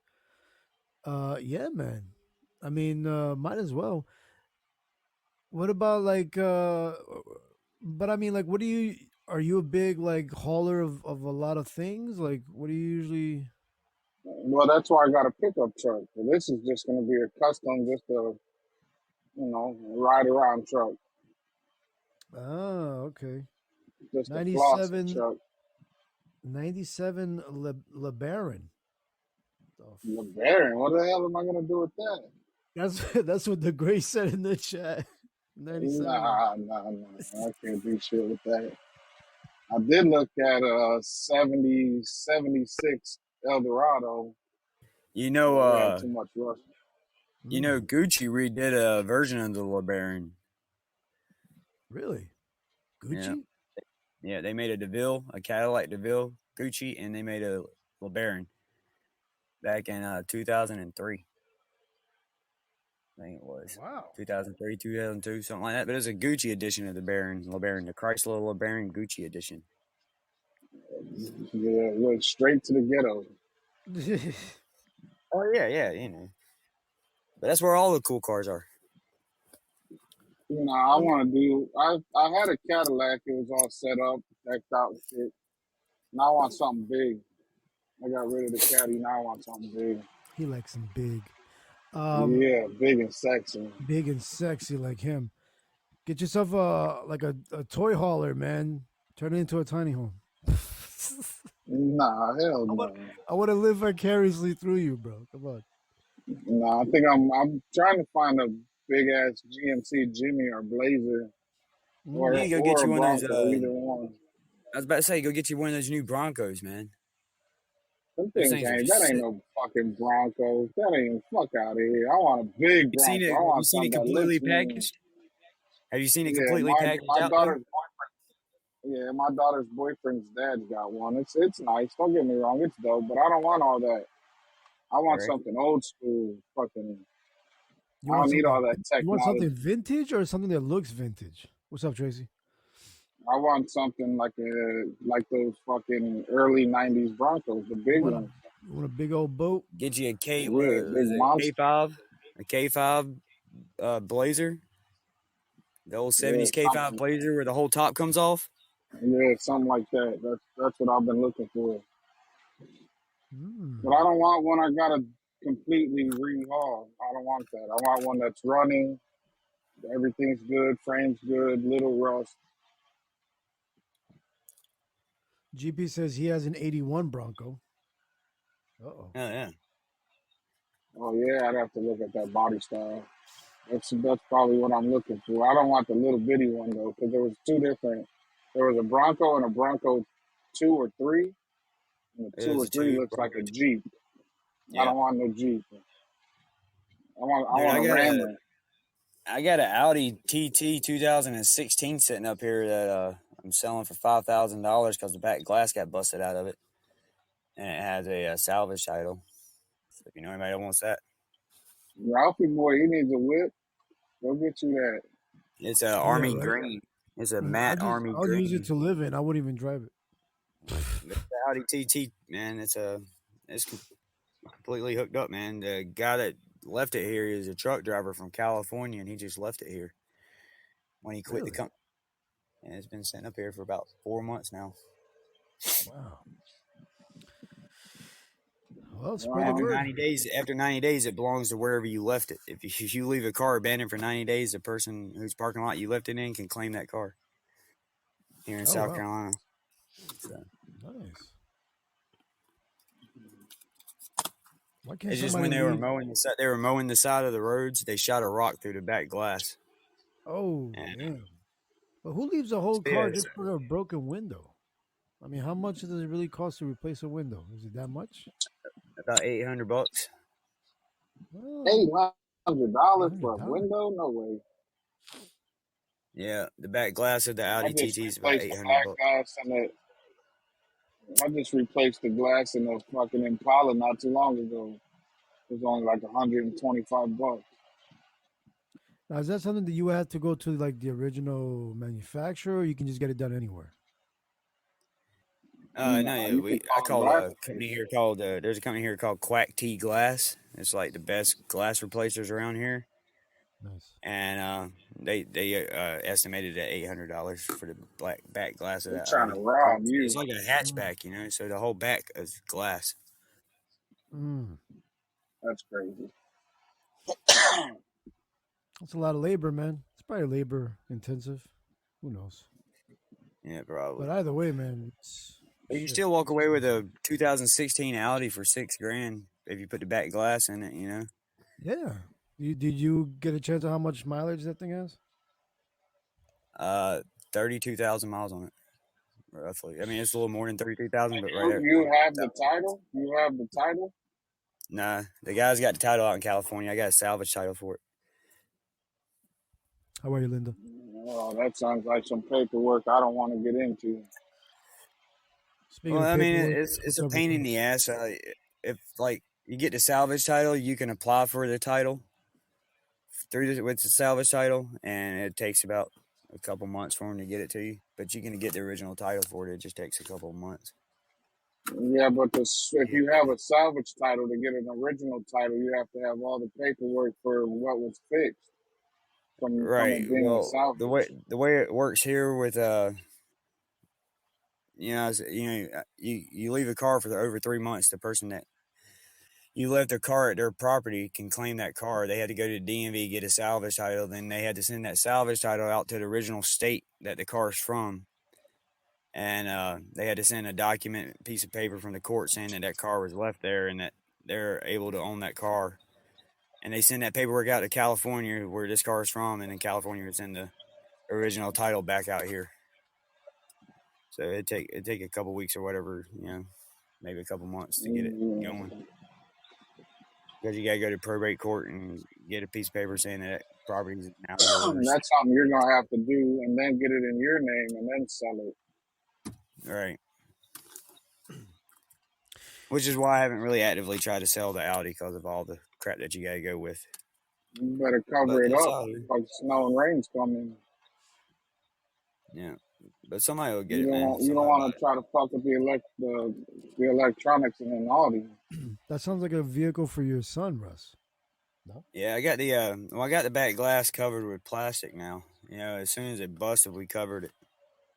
Yeah, man. I mean, might as well. What about like but I mean, like, what do you are you a big like hauler of a lot of things? Like, what do you usually Well, that's why I got a pickup truck. So this is just gonna be a custom, just a ride around truck, Oh, okay. just a floss 97 truck. 97 LeBaron. LeBaron, what the hell am I gonna do with that? That's what the Gray said in the chat. 97. Nah, I can't do shit with that. I did look at a 76 Eldorado. You know, But we had too much rust. you know, Gucci redid a version of the LeBaron. Really? Gucci? Yeah, they made a DeVille, a Cadillac DeVille, Gucci, and they made a LeBaron back in 2003. I think it was. Wow. 2003, 2002, something like that. But it was a Gucci edition of the LeBaron, the Chrysler LeBaron Gucci edition. Yeah, went straight to the ghetto. Oh yeah, you know. But that's where all the cool cars are. I want to do. I had a Cadillac. It was all set up, decked out, and shit. Now I want something big. I got rid of the Caddy. Now I want something big. He likes him big. Yeah, big and sexy. Big and sexy like him. Get yourself a toy hauler, man. Turn it into a tiny home. Nah, hell no. I want to live vicariously through you, bro. Come on. Nah, I think I'm trying to find a big ass GMC Jimmy or Blazer, or You need to go get a you one of Bronco, those. either one. I was about to say, go get you one of those new Broncos, man. Them Those things things are that ain't no fucking Broncos. That ain't fuck out of here. I want a big You seen Bronco. it? I Have you want seen it something that completely lifts me. packaged? Have you seen it Yeah, completely packaged my out? daughter's boyfriend. Yeah, my daughter's boyfriend's dad's got one. It's nice. Don't get me wrong, it's dope. But I don't want all that. I want Right. something old school. Fucking. You I want don't need all something- that You want technology. something vintage or something that looks vintage? What's up, Tracy? I want something like those fucking early '90s Broncos, the big ones. You want a big old boat? Get you a Yeah, big monster. K5, a K5 Blazer, the old '70s K5 Blazer where the whole top comes off. Yeah, something like that. That's what I've been looking for. Mm. But I don't want one I gotta completely rehauled. I don't want that. I want one that's running. Everything's good. Frame's good. Little rust. GP says he has an 81 Bronco. Uh-oh. Oh yeah. Oh yeah, I'd have to look at that body style. That's probably what I'm looking for. I don't want the little bitty one though, because there was two different. There was a Bronco and a Bronco 2 or 3, and the It two was or a three two looks like Bronco. a Jeep. I Yeah. don't want no Jeep. I Dude, want a Rammer. I got an Audi TT 2016 sitting up here that I'm selling for $5,000 because the back glass got busted out of it, and it has a salvage title. So if you know anybody that wants that, Ralphie boy, he needs a whip. Go get you that. it's a Yeah, army right. green. It's a matte army I'll use it green. to live in. I wouldn't even drive it. The Audi TT, man, it's completely hooked up, man. The guy that left it here is a truck driver from California, and he just left it here when he quit the Really? company. And it's been sitting up here for about 4 months now. Wow. Well, spread the After word. 90 days, it belongs to wherever you left it. If you leave a car abandoned for 90 days, the person whose parking lot you left it in can claim that car here in Oh, South wow. Carolina. So Nice. Why can't it's just somebody when they were leave? mowing the side of the roads, they shot a rock through the back glass. Oh, And damn. But who leaves a whole yeah, car just for a broken window? I mean, how much does it really cost to replace a window? Is it that much? about $800. Well, $800 for a $800. window? No way. Yeah, the back glass of the I Audi just TT is about replaced the 800 black bucks. glass and I just replaced the glass in the fucking Impala not too long ago. It was only like $125. Now, is that something that you have to go to like the original manufacturer, or you can just get it done anywhere? No, No, yeah, you can I call a call glass a place. company here called there's a company here called Quack T Glass. It's like the best glass replacers around here, Nice. and they estimated at $800 for the black back glass of They're that trying to Audi. rob It's you. like a hatchback, you know, so the whole back is glass. Mm. That's crazy. That's a lot of labor, man. It's probably labor intensive. Who knows? Yeah, probably. But either way, man, it's But you can shit. still walk away with a 2016 Audi for $6,000 if you put the back glass in it, you know. Yeah. Did you get a chance of how much mileage that thing has? 32,000 miles on it, roughly. I mean, it's a little more than 32,000, but right there. You have the title? You have the title? Nah, the guy's got the title out in California. I got a salvage title for it. How are you, Linda? Oh, that sounds like some paperwork I don't want to get into. Speaking Well, of I mean, paperwork, it's what's a up with pain in that? the ass. If like you get the salvage title, you can apply for the title with the salvage title, and it takes about a couple months for them to get it to you. But you can get the original title for it. It just takes a couple of months. Yeah, but if you have a salvage title to get an original title, you have to have all the paperwork for what was fixed from Right. it being a Well, salvage. the way it works here with you leave a car for over 3 months. The person that you left their car at their property can claim that car. They had to go to the DMV, get a salvage title. Then they had to send that salvage title out to the original state that the car's from. And they had to send a document, piece of paper from the court saying that that car was left there and that they're able to own that car. And they send that paperwork out to California where this car is from, and then California would send the original title back out here. So it'd take a couple weeks or whatever, maybe a couple months to get it going. Because you gotta go to probate court and get a piece of paper saying that property is now yours. That's something you're gonna have to do, and then get it in your name, and then sell it. Right. Which is why I haven't really actively tried to sell the Audi because of all the crap that you gotta go with. You better cover But it it's up, out here. like snow and rain's coming. Yeah. But somebody will get You it, man. don't Somebody want buy to try to fuck with the electronics in an Audi. That sounds like a vehicle for your son, Russ. it. Yeah, I got the back glass covered with plastic now. As soon as it busted, we covered it.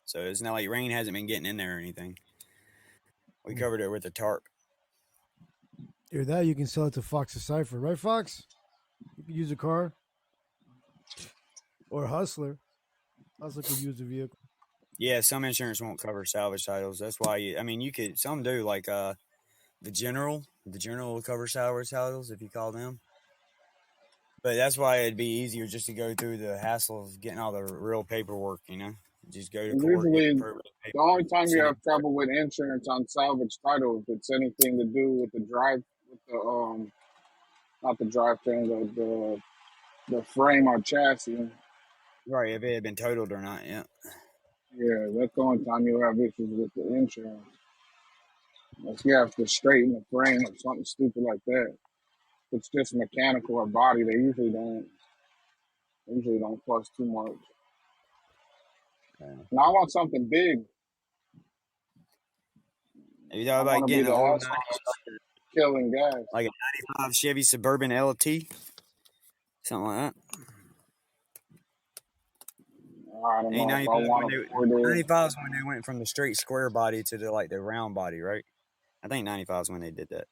So it's not like rain hasn't been getting in there or anything. We covered it with a tarp. Either that, you can sell it to Fox or Cipher, right, Fox? You could use a car or Hustler. Hustler could use a vehicle. Yeah, some insurance won't cover salvage titles. That's why you could some do like the general. The general will cover salvage titles if you call them. But that's why it'd be easier just to go through the hassle of getting all the real paperwork. Just go to court, get the Usually, probate paper, the only time you send it. have trouble with insurance on salvage title, if it's anything to do with the drive, with the not the drivetrain, the frame or chassis. Right, if it had been totaled or not. Yeah. Yeah, that's the only time you'll have issues with the insurance. Unless you have to straighten the frame or something stupid like that. If it's just mechanical or body, they usually don't cost too much. Now I want something big. Have you thought I want about to be getting the an old asshole killing gas. like a '95 Chevy Suburban LT, something like that? I don't Ain't know if I 95 want to afford it. 95 is when they went from the straight square body to the round body, right? I think 95 is when they did that.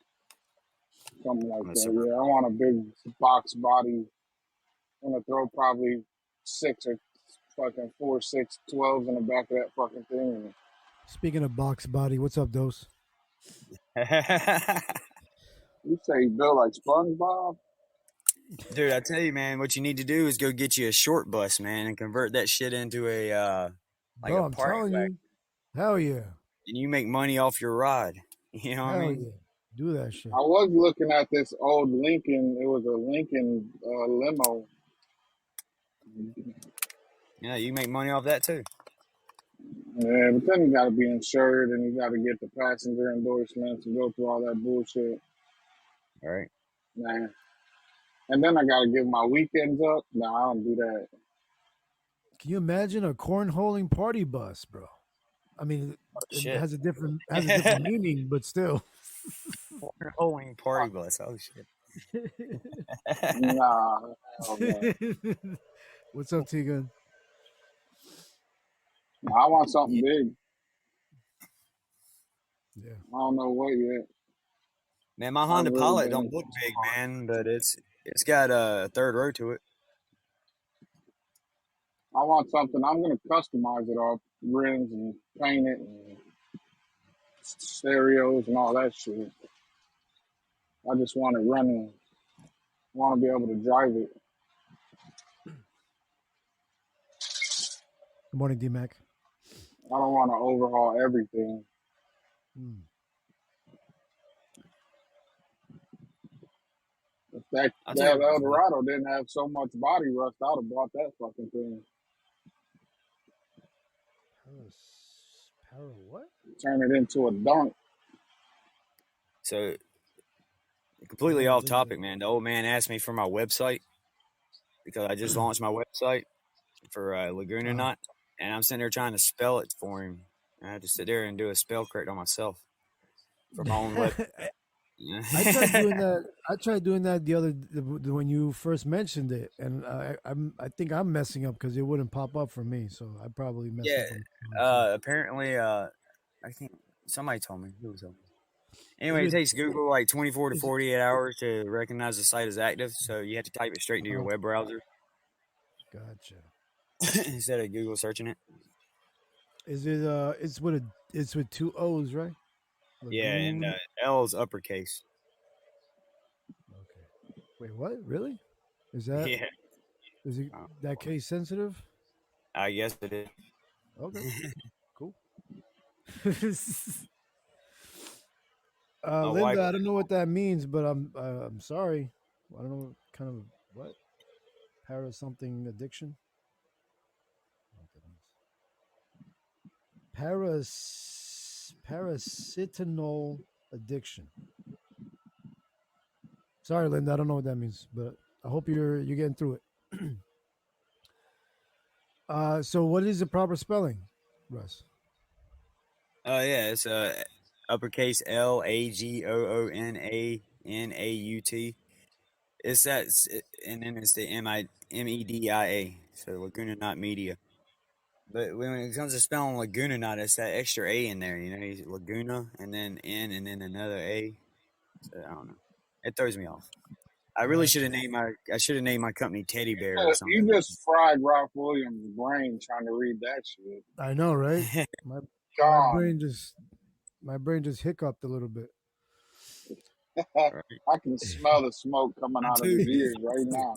Something like On the that. Suburban. Yeah, I want a big box body. I'm gonna throw probably 4, 6, 12s in the back of that fucking thing. Speaking of box body, what's up, Dose? You say you build like SpongeBob? Dude, I tell you, man, what you need to do is go get you a short bus, man, and convert that shit into a like Bro, a I'm party telling wagon, you. Hell yeah. and you make money off your ride. You know what I Hell mean? yeah. Do that shit. I was looking at this old Lincoln. It was a Lincoln limo. Yeah, you make money off that too. Yeah, but then you got to be insured and you got to get the passenger endorsements and go through all that bullshit. All right. Nah. And then I got to give my weekends up. No, I don't do that. Can you imagine a cornholing party bus, bro? I mean, it Shit. has a different meaning, but still. Cornholing party bus. Oh shit. Nah, hell no. What's up, Tegan? Nah, I want something big. Yeah. I don't know what yet. Man, my I Honda really Pilot been. don't look big, man, but it's got a third row to it. I want something. I'm gonna customize it all, rims and paint it, and stereos and all that shit. I just want it running. Want to be able to drive it. Good morning, D-Mac. I don't want to overhaul everything. If that Eldorado didn't have so much body rust, I'd have bought that fucking thing. Para what? Turn it into a dunk. So, completely off topic, man. The old man asked me for my website because I just launched my website for Laguna Knot, and I'm sitting there trying to spell it for him. I had to sit there and do a spell correct on myself for my own web. I tried doing that. I tried doing that when you first mentioned it, and I think I'm messing up because it wouldn't pop up for me. So I probably messed up. Apparently, I think somebody told me. Who told me? Anyway, it takes Google like 24 to 48 hours to recognize the site as active, so you have to type it straight into your web browser. Gotcha. Instead of Google searching it. Is it? It's with 2 O's, right? Yeah, and L is uppercase. Okay. Wait, what? Really? Is that? Yeah. Is it that case sensitive? I guess it is. Okay. Cool. My Linda, wife- I don't know what that means, but I'm sorry. I don't know kind of what para something addiction. Parasitanol addiction. Sorry, Linda, I don't know what that means, but I hope you're getting through it. So what is the proper spelling, Russ? Yeah, it's uppercase LAGOONANAUT. It's that, and then it's the MEDIA. So Laguna Knot Media. But when it comes to spelling Laguna Knot, it's that extra A in there. You know, Laguna and then N and then another A. So I don't know. It throws me off. I really should have named my company Teddy Bear or You something. just fried Ralph Williams' brain trying to read that shit. I know, right? My Gone. my brain just hiccuped a little bit. I can smell the smoke coming out of his ears right now.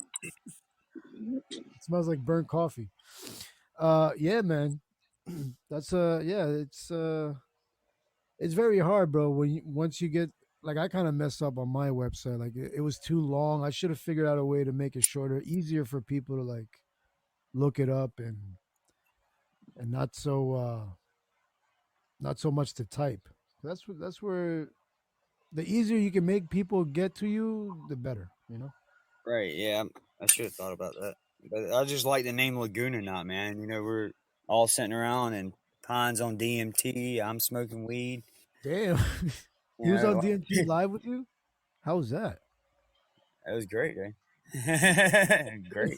It smells like burnt coffee. Yeah, man. That's yeah, it's very hard, bro. Once you get like I kind of messed up on my website. Like it was too long. I should have figured out a way to make it shorter, easier for people to like look it up and not so much to type. That's where the easier you can make people get to you, the better. You know. Right? Yeah, I should have thought about that. But I just like the name Laguna Knot, man. You know, we're all sitting around and Pine's on DMT. I'm smoking weed. Damn. He You was know, on DMT live with you. How was that? That was great, eh? Great.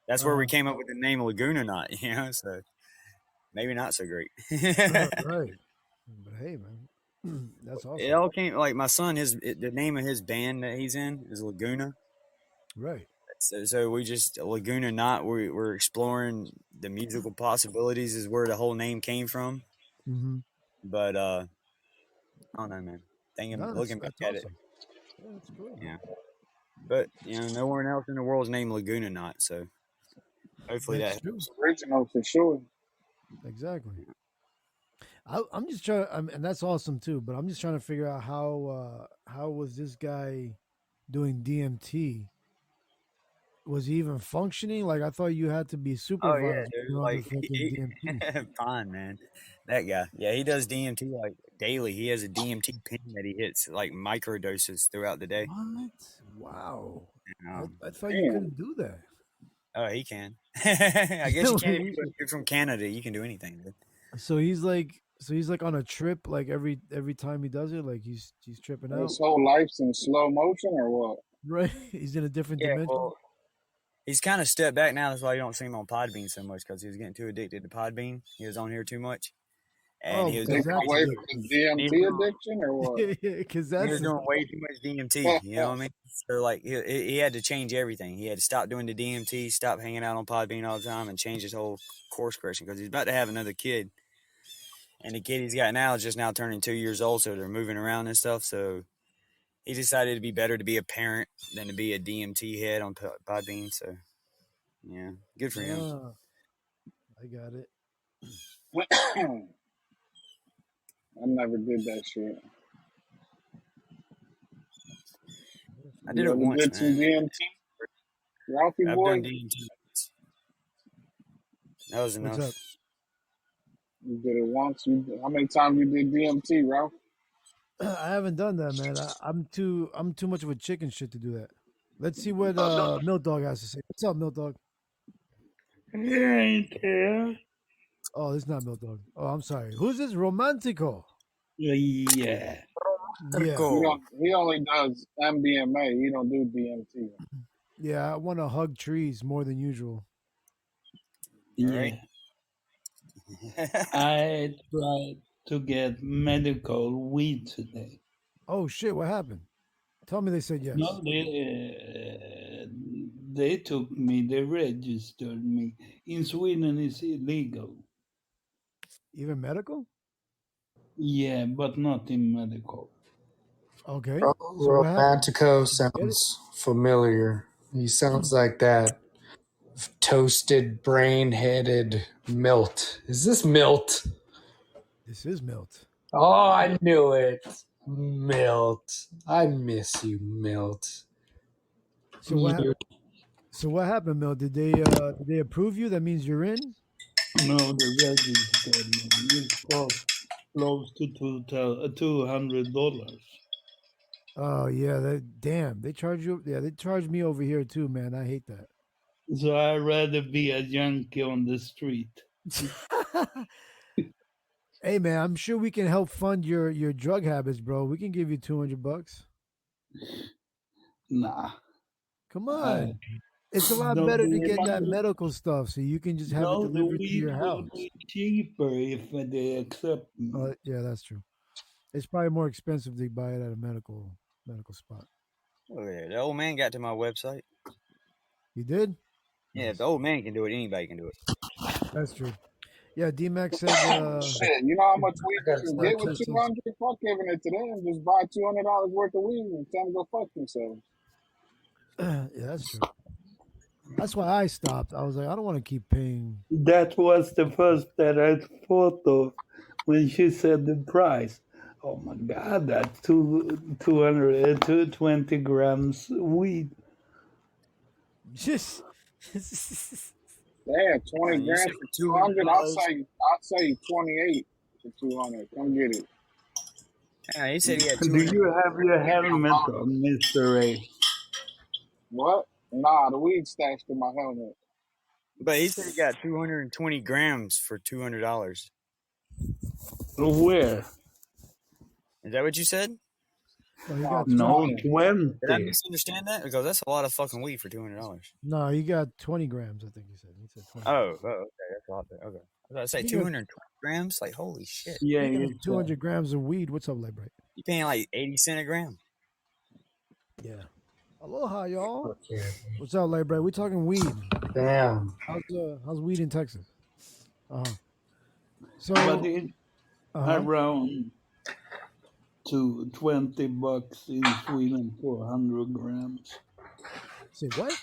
That's where we came up with the name Laguna Knot, you know, so maybe not so great. Right. But hey, man, that's awesome. It all came like my son. The name of his band that he's in is Laguna. Right. So we just Laguna Knot. We're exploring the musical possibilities. Is where the whole name came from. Mm-hmm. But I don't know, man. Looking back at it, yeah, that's cool. yeah. But you know, nowhere else in the world is named Laguna Knot. So hopefully That's that true. helps. Original for sure. Exactly. I'm just trying, and that's awesome too. But I'm just trying to figure out how was this guy doing DMT? Was he even functioning? Like I thought you had to be Oh supervised. yeah, to dude. be on Like the fucking DMT. fine, man. That guy. Yeah, he does DMT like daily. He has a DMT pin that he hits like micro doses throughout the day. What? Wow. Um, I thought you couldn't do that. Oh, he can. I guess you can. If you're from Canada, you can do anything, dude. So he's like on a trip like every time he does it, like he's tripping out. His whole life's in slow motion or what? Right. He's in a different Yeah, dimension. well, he's kind of stepped back now. That's why you don't see him on Podbean so much because he was getting too addicted to Podbean. He was on here too much, and he was Taking away from his DMT addiction or what? Yeah, because he that's was doing way too much DMT. You know what I mean? So like he had to change everything. He had to stop doing the DMT, stop hanging out on Podbean all the time, and change his whole course correction because he's about to have another kid. And the kid he's got now is just now turning 2 years old, so they're moving around and stuff. So he decided it'd be better to be a parent than to be a DMT head on Podbean. So yeah, good for him. I got it. I never did that shit. I did it once, did some DMT? Ralphie I've boy? done DMT. That was enough. What's up? You did it once. How many times you did DMT, Ralph? I haven't done that, man. I'm too much of a chicken shit to do that. Let's see what Milk Dog has to say. What's up, Milk Dog? He ain't there. Oh, this is not Milk Dog. Oh, I'm sorry. Who's this? Romantico. Yeah. Yeah. He only does MDMA. He don't do DMT. Yeah, I want to hug trees more than usual. Yeah. I tried to get medical weed today. Oh shit! What happened? Tell me they said yes. No, they took me. They registered me. In Sweden, it's illegal. Even medical? Yeah, but not in medical. Okay. Romantico sounds familiar. He sounds like that toasted, brain-headed Milt. Is this Milt? This is Milt. Oh, I knew it. Milt. I miss you, Milt. So what happened, Milt? Did they approve you? That means you're in? No, the registered me. It cost close to $200. Oh yeah, they charge you. Yeah, they charge me over here too, man. I hate that. So I'd rather be a junkie on the street. Hey man, I'm sure we can help fund your drug habits, bro. We can give you $200. Nah. Come on. It's a lot better to get that medical stuff, so you can just have it delivered to your house. Will be cheaper if they accept me. Yeah, that's true. It's probably more expensive to buy it at a medical medical spot. Oh yeah, the old man got to my website. You did? Yeah, if the old man can do it, anybody can do it. That's true. Yeah, D-Mac said. Shit, you know how much weed you got can Snap get with said two some- hundred? Fuck giving it to them. Just buy $200 worth of weed and tell them to go fuck themselves. yeah, that's true. That's why I stopped. I was like, I don't want to keep paying. That was the first that I thought of when she said the price. Oh my God, that's 220 grams weed. Just. Damn, 20 You said grams for for $200. $200. I'll say 28 for 200. Come get it. Yeah, he said he had Do 200. you have your Give me a helmet bottle. on, Mr. A? What? Nah, the weed stashed in my helmet. But he said he got 220 grams for $200. Where? Is that what you said? No, you Nah, got No, 20. 20. Did I misunderstand that? Because that's a lot of fucking weed for $200. No, you got 20 grams. I think he said. He said 20. Oh, okay, that's a lot. Okay, I was about to say You got- 220 grams. Like holy shit! Yeah, You got it's 200 grams of weed. What's up, Libright? You paying like 80 cents a gram? Yeah. Aloha, y'all. Okay. What's up, Libright? We talking weed. Damn. How's weed in Texas? So. but it's Uh-huh. around to $20 in Sweden for 100 grams. Say what?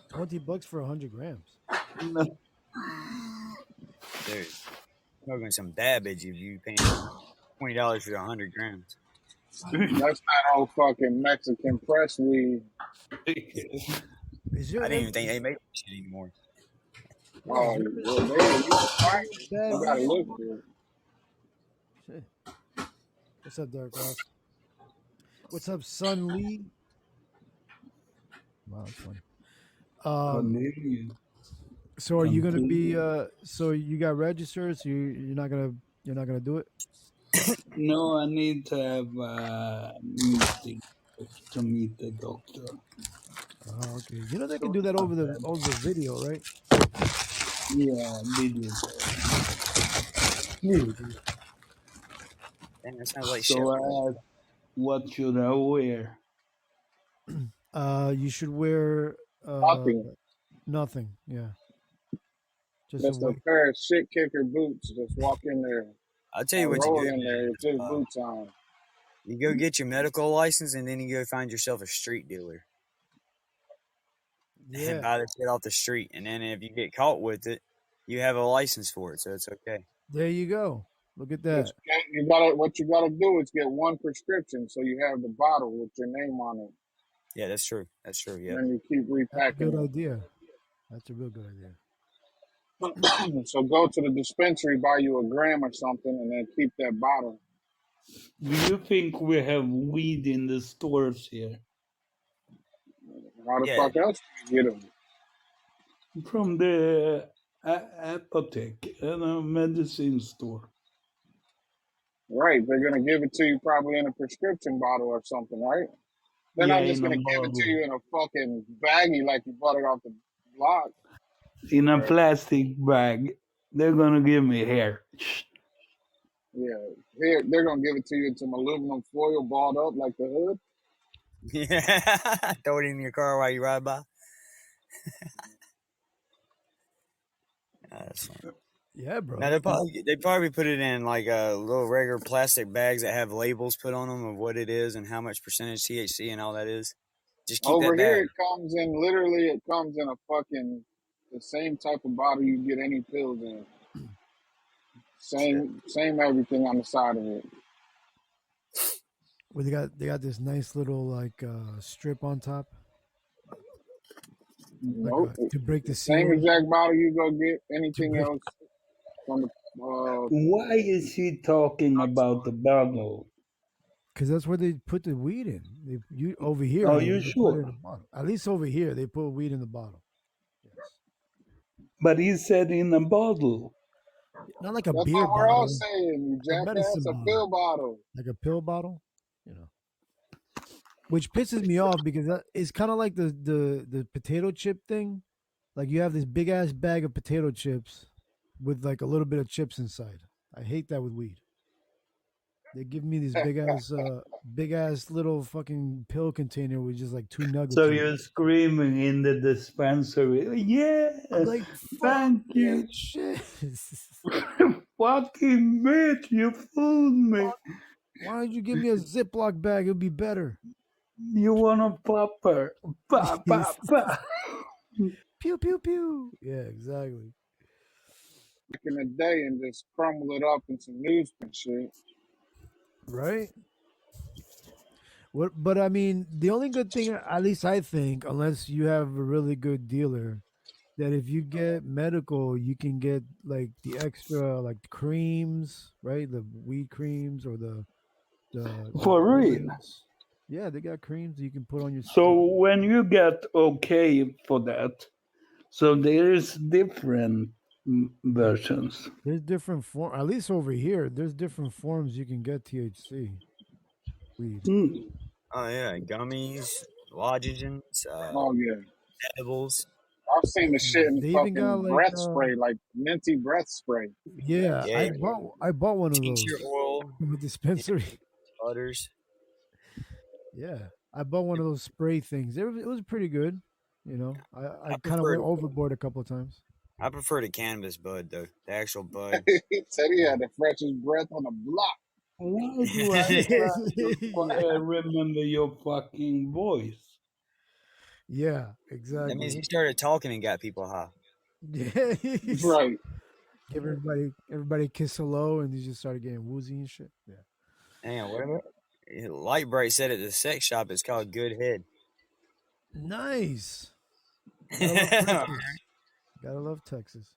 $20 for 100 grams. Dude, smoking some dabbage if you paying $20 for 100 grams. That's that old fucking Mexican press weed. Is I didn't even think they make that shit anymore. Oh, well, there, you can find it. You gotta look for it. Shit. What's up, Derek Ross? What's up, Sun Lee? Wow, that's funny. So are you gonna be? So you got registered? So you're not gonna do it? No, I need to have a meeting to meet the doctor. Oh, okay. You know they can do that over the video, right? Yeah, video. Damn, that sounds like So shit. I asked, what should I wear? You should wear Nothing. Nothing. Yeah. Just Just a pair of shit kicker boots. Just walk in there. I'll tell you what roll you do. in there with just boots on. You go get your medical license and then you go find yourself a street dealer. Yeah. And buy the shit off the street. And then if you get caught with it, you have a license for it, so it's okay. There you go. Look at that. What you gotta do is get one prescription so you have the bottle with your name on it. Yeah, that's true. That's true. Yeah. And you keep That's a repacking good it. idea. That's a real good idea. So go to the dispensary, buy you a gram or something, and then keep that bottle. Do you think we have weed in the stores here? How the fuck else do you get them? From the apotheke and a medicine store. Right, they're gonna give it to you probably in a prescription bottle or something, right? They're not just in a gonna give it to bottle. you in a fucking baggie like you bought it off the block. In a plastic bag. They're gonna give me here. Yeah, here they're gonna give it to you in some aluminum foil balled up like the hood. Yeah. Throw it in your car while you ride by. That's fun. Yeah, bro. Now they probably put it in like little regular plastic bags that have labels put on them of what it is and how much percentage THC and all that is. Just keep Over that here, bag. it comes in a fucking the same type of bottle you get any pills in. Same everything on the side of it. Well, they got this nice little like strip on top. Nope. To break the Same seal. exact bottle you go get anything else from the. Why is she talking about the bottle? Because that's where they put the weed in. Over here. Are they you put it sure? in the bottle. At least over here, they put weed in the bottle. But he said in a bottle. Not like a That's beer what we're bottle. all saying, you A jackass. medicine A bottle. pill bottle. Like a pill bottle, which pisses me off because it's kind of like the potato chip thing. Like you have this big ass bag of potato chips with like a little bit of chips inside. I hate that with weed. They give me this big ass little fucking pill container with just like 2 nuggets So in it. you're screaming in the dispensary, yeah, I'm like, fuck thank you. that shit. Fucking bitch, you fooled me. Why don't you give me a Ziploc bag? It'd be better. You want a popper. Pa, pa, pa. Pew pew pew. Yeah, exactly. Back in the day and just crumble it up in some newspaper and shit. Right? What? But I mean, the only good thing, at least I think, unless you have a really good dealer, that if you get medical, you can get like the extra like creams, right? The weed creams or the For real. oils. Yeah, they got creams that you can put on your So skin. when you get okay for that, so there is different versions. There's different form. At least over here, there's different forms you can get THC weed. Mm. Oh yeah, gummies, lozenges, Oh yeah. edibles. I've seen the shit in They even got fucking like breath spray, like minty breath spray. yeah, Yeah, I bought one of tincture those oil, from a dispensary. butters. Yeah, I bought one of those spray things. It was pretty good. You know, I I kind of prefer went overboard a couple of times. I prefer the cannabis bud though, the actual bud. He said he had the freshest breath on the block. Why do I remember your fucking voice? Yeah, That exactly. means he started talking and got people high. Yeah, Right. give everybody a kiss hello, and he just started getting woozy and shit. Yeah, Hang on, what about Lightbright said at the sex shop it's called Good Head. nice. Gotta love Texas. Gotta love Texas.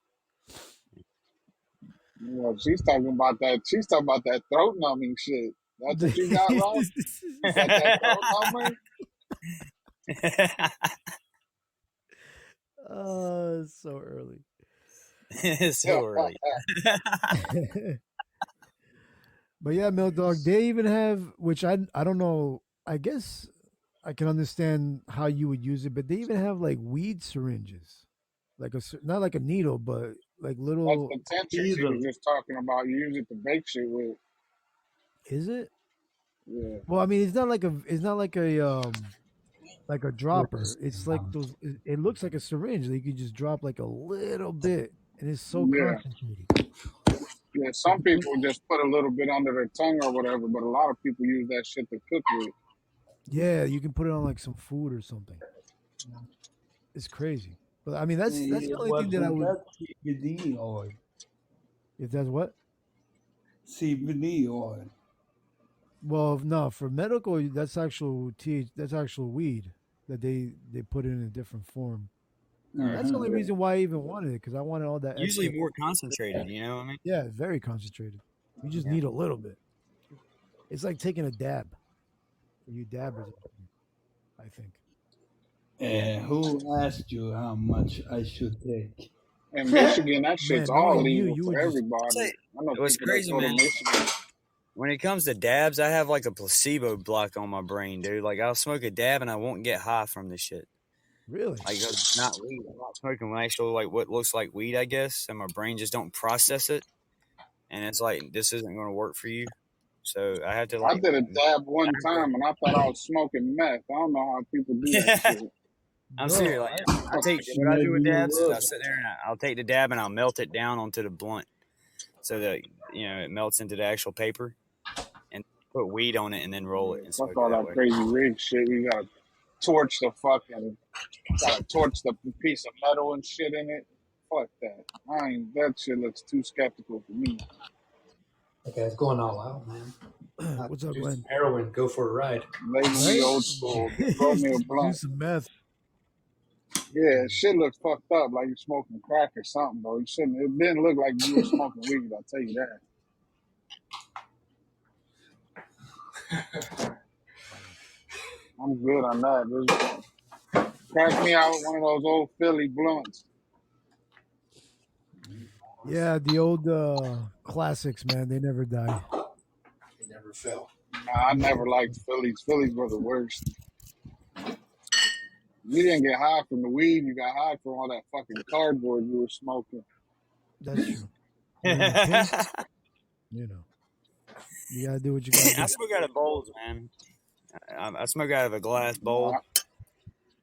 You know, she's talking about that. She's talking about that throat numbing shit. That's what you got, Rob? You got that throat number? Oh, it's so early. It's so early. But yeah, Milk Dog, they even have, which I don't know. I guess I can understand how you would use it, but they even have like weed syringes, like not like a needle, but like That's little. the tincture she was just talking about. You use it to bake shit with. Is it? Yeah. Well, I mean, it's not like a dropper. It's like those. It looks like a syringe that you could just drop like a little bit, and it's so Yeah. concentrated. Yeah, some people just put a little bit under their tongue or whatever, but a lot of people use that shit to cook with. Yeah, you can put it on like some food or something. It's crazy, but I mean, that's the only thing that I would. That CBD oil. If that's what? CBD oil. Well, no, for medical, that's that's actual weed that they put in a different form. That's the only reason why I even wanted it, because I wanted all that. Usually extra. more concentrated, you know what I mean? Yeah, very concentrated. You just need a little bit. It's like taking a dab for you dabbers, I think. Who asked you how much I should take? In Michigan, that shit's Man, all knowing you, legal you for would just everybody. I know It was people crazy, that go to man. Michigan. When it comes to dabs, I have like a placebo block on my brain, dude. Like I'll smoke a dab and I won't get high from the shit. really. Like it's not weed. I'm not smoking actual like what looks like weed, I guess, and my brain just don't process it. And it's like this isn't going to work for you. So I have to I like. did a dab one time and I thought I was smoking meth. I don't know how people do that shit. I'm Bro, serious. Like I take what I do with dabs is I sit there and I'll take the dab and I'll melt it down onto the blunt, so that it melts into the actual paper, and put weed on it and then roll it and smoke Fuck it all that that way. crazy rig shit. You gotta torch the piece of metal and shit in it. Fuck that. That shit looks too skeptical for me. Okay, it's going all out, man. What's up, Do Glenn? some heroin, go for a ride. Lazy old school. Throw me a Do blunt. some meth. Yeah, shit looks fucked up like you're smoking crack or something, bro. You shouldn't. It didn't look like you were smoking weed. I'll tell you that. I'm good on that. Just crack me out with one of those old Philly blunts. Yeah, the old classics, man. They never die. It never fell. Nah, I never liked Phillies. Phillies were the worst. You didn't get high from the weed. You got high from all that fucking cardboard you were smoking. That's true. And then the pink, you know. You gotta do what you gotta do. I smoke out of bowls, man. I smoke out of a glass bowl.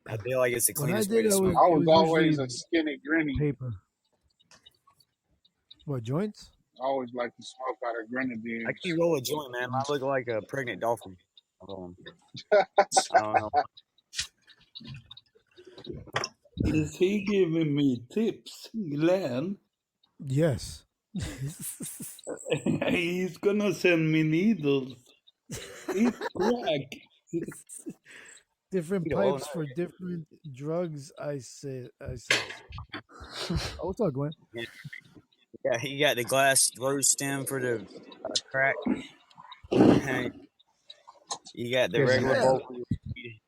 I feel like it's the When I cleanest way did, to smoke. I it was was usually always a skinny grinny. paper. What, joints? I always like to smoke out of grenadines. I can't roll a joint, man. I look like a pregnant dolphin. I don't know. Is he giving me tips, Glenn? Yes. He's gonna send me needles. It's crack. Different You know, pipes for different drugs. I say. Oh, what's up, Gwen? Yeah, you got the glass rose stem for the crack. You got the regular bowl for your weed.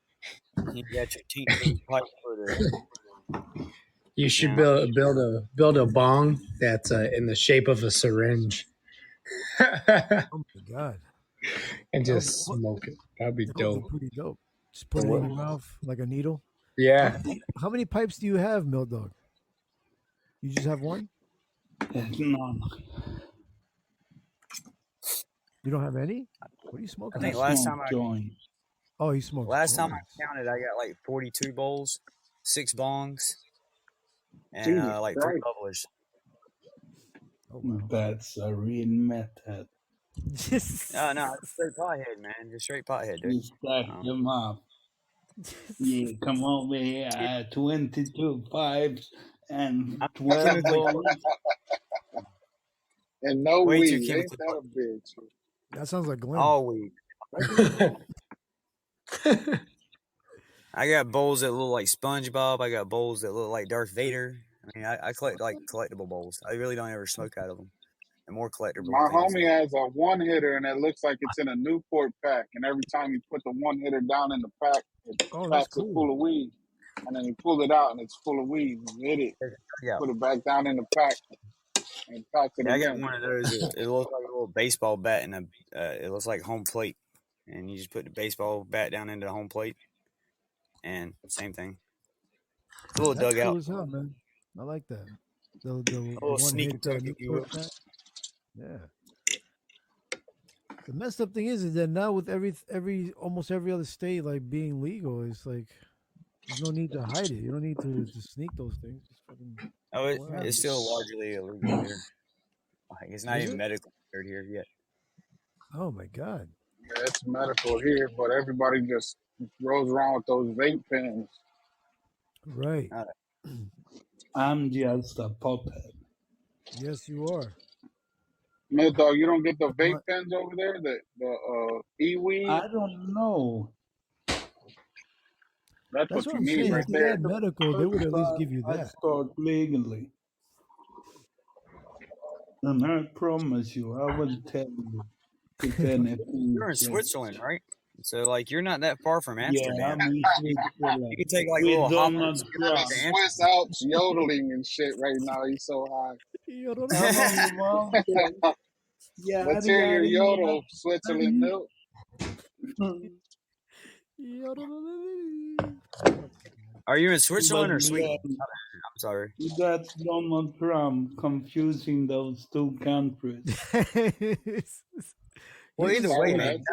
You got your tincture pipe for the. You should build a bong that's in the shape of a syringe. Oh my god! And just smoke it. That'd be Those are dope. pretty dope. Just put it in your mouth like a needle. Yeah. How many pipes do you have, Milk Dog? You just have one? None. You don't have any? What are you smoking? I think last time Oh, you smoked. Last time I counted, I got like 42 bowls, 6 bongs, and Jesus like 3 Christ. bubblers. Oh, wow. That's a real method. No, it's straight pothead, man. Just straight pothead, dude. You stack them up. Yeah, come over here. 22 pipes and 12 balls. And no Way too weed. Ain't chemically that a bitch? That sounds like Glenn. All weed. I got bowls that look like SpongeBob. I got bowls that look like Darth Vader. I mean, I collect like collectible bowls. I really don't ever smoke out of them. And more collectible My things. homie has a one hitter and it looks like it's in a Newport pack. And every time you put the one hitter down in the pack, it packs it full of weed. And then you pull it out and it's full of weed. You hit it, put it back down in the pack, and pack it I again. got one of those. It looks like a little baseball bat and it looks like home plate. And you just put the baseball bat down into the home plate. And same thing. It's a little That's dugout. cool as hell, man. I like that. The little one sneak hit attack, if you will. Yeah. The messed up thing is that now with almost every other state like being legal, it's like there's no need to hide it. You don't need to sneak those things. Just fucking It's still largely illegal here. Like, it's not Is even it? medical cleared here yet. Oh my god. Yeah, it's medical here, but everybody just rolls around with those vape pens. Right. I'm just a pothead. Yes, you are. Milk Dog, you don't get the vape pens over there? The e-weed? I don't know. That's what you I'm need saying. right If you there. had medical, they would at least give you I that. start legally. And I promise you, I will tell you if anything. You're in Switzerland, right? So, like, you're not that far from Yeah, Amsterdam. I'm in Switzerland. You can take, like, a With little hop on Donald the In the Trump. Swiss Alps yodeling and shit right now. He's so high. Yeah, Let's hear your yodel, Switzerland Milk. Are you in Switzerland or But, Sweden? yeah, I'm sorry. That's Donald Trump confusing those two countries. Well, either sorry, way, man. man,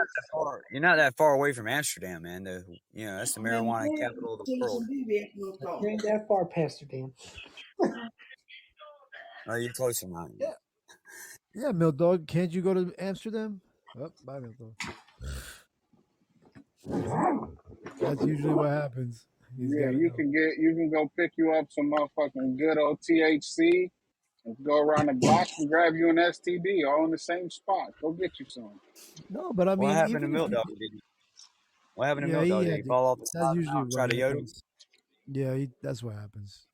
you're not that far away from Amsterdam, man. That's the marijuana capital of the world. You ain't that far, Pastor Dan. Oh, you're close enough. Yeah. Yeah, Milk Dog. Can't you go to Amsterdam? Oh, bye, Milk Dog. That's usually what happens. Yeah, you can go pick you up some motherfucking good old THC and go around the block and grab you an STD all in the same spot. Go get you some. No, but I mean, What happened to even Milk if Dog? What happened to Milk Dog? Did he fall off the That's side usually and try what to yodel? happens. Yeah, that's what happens.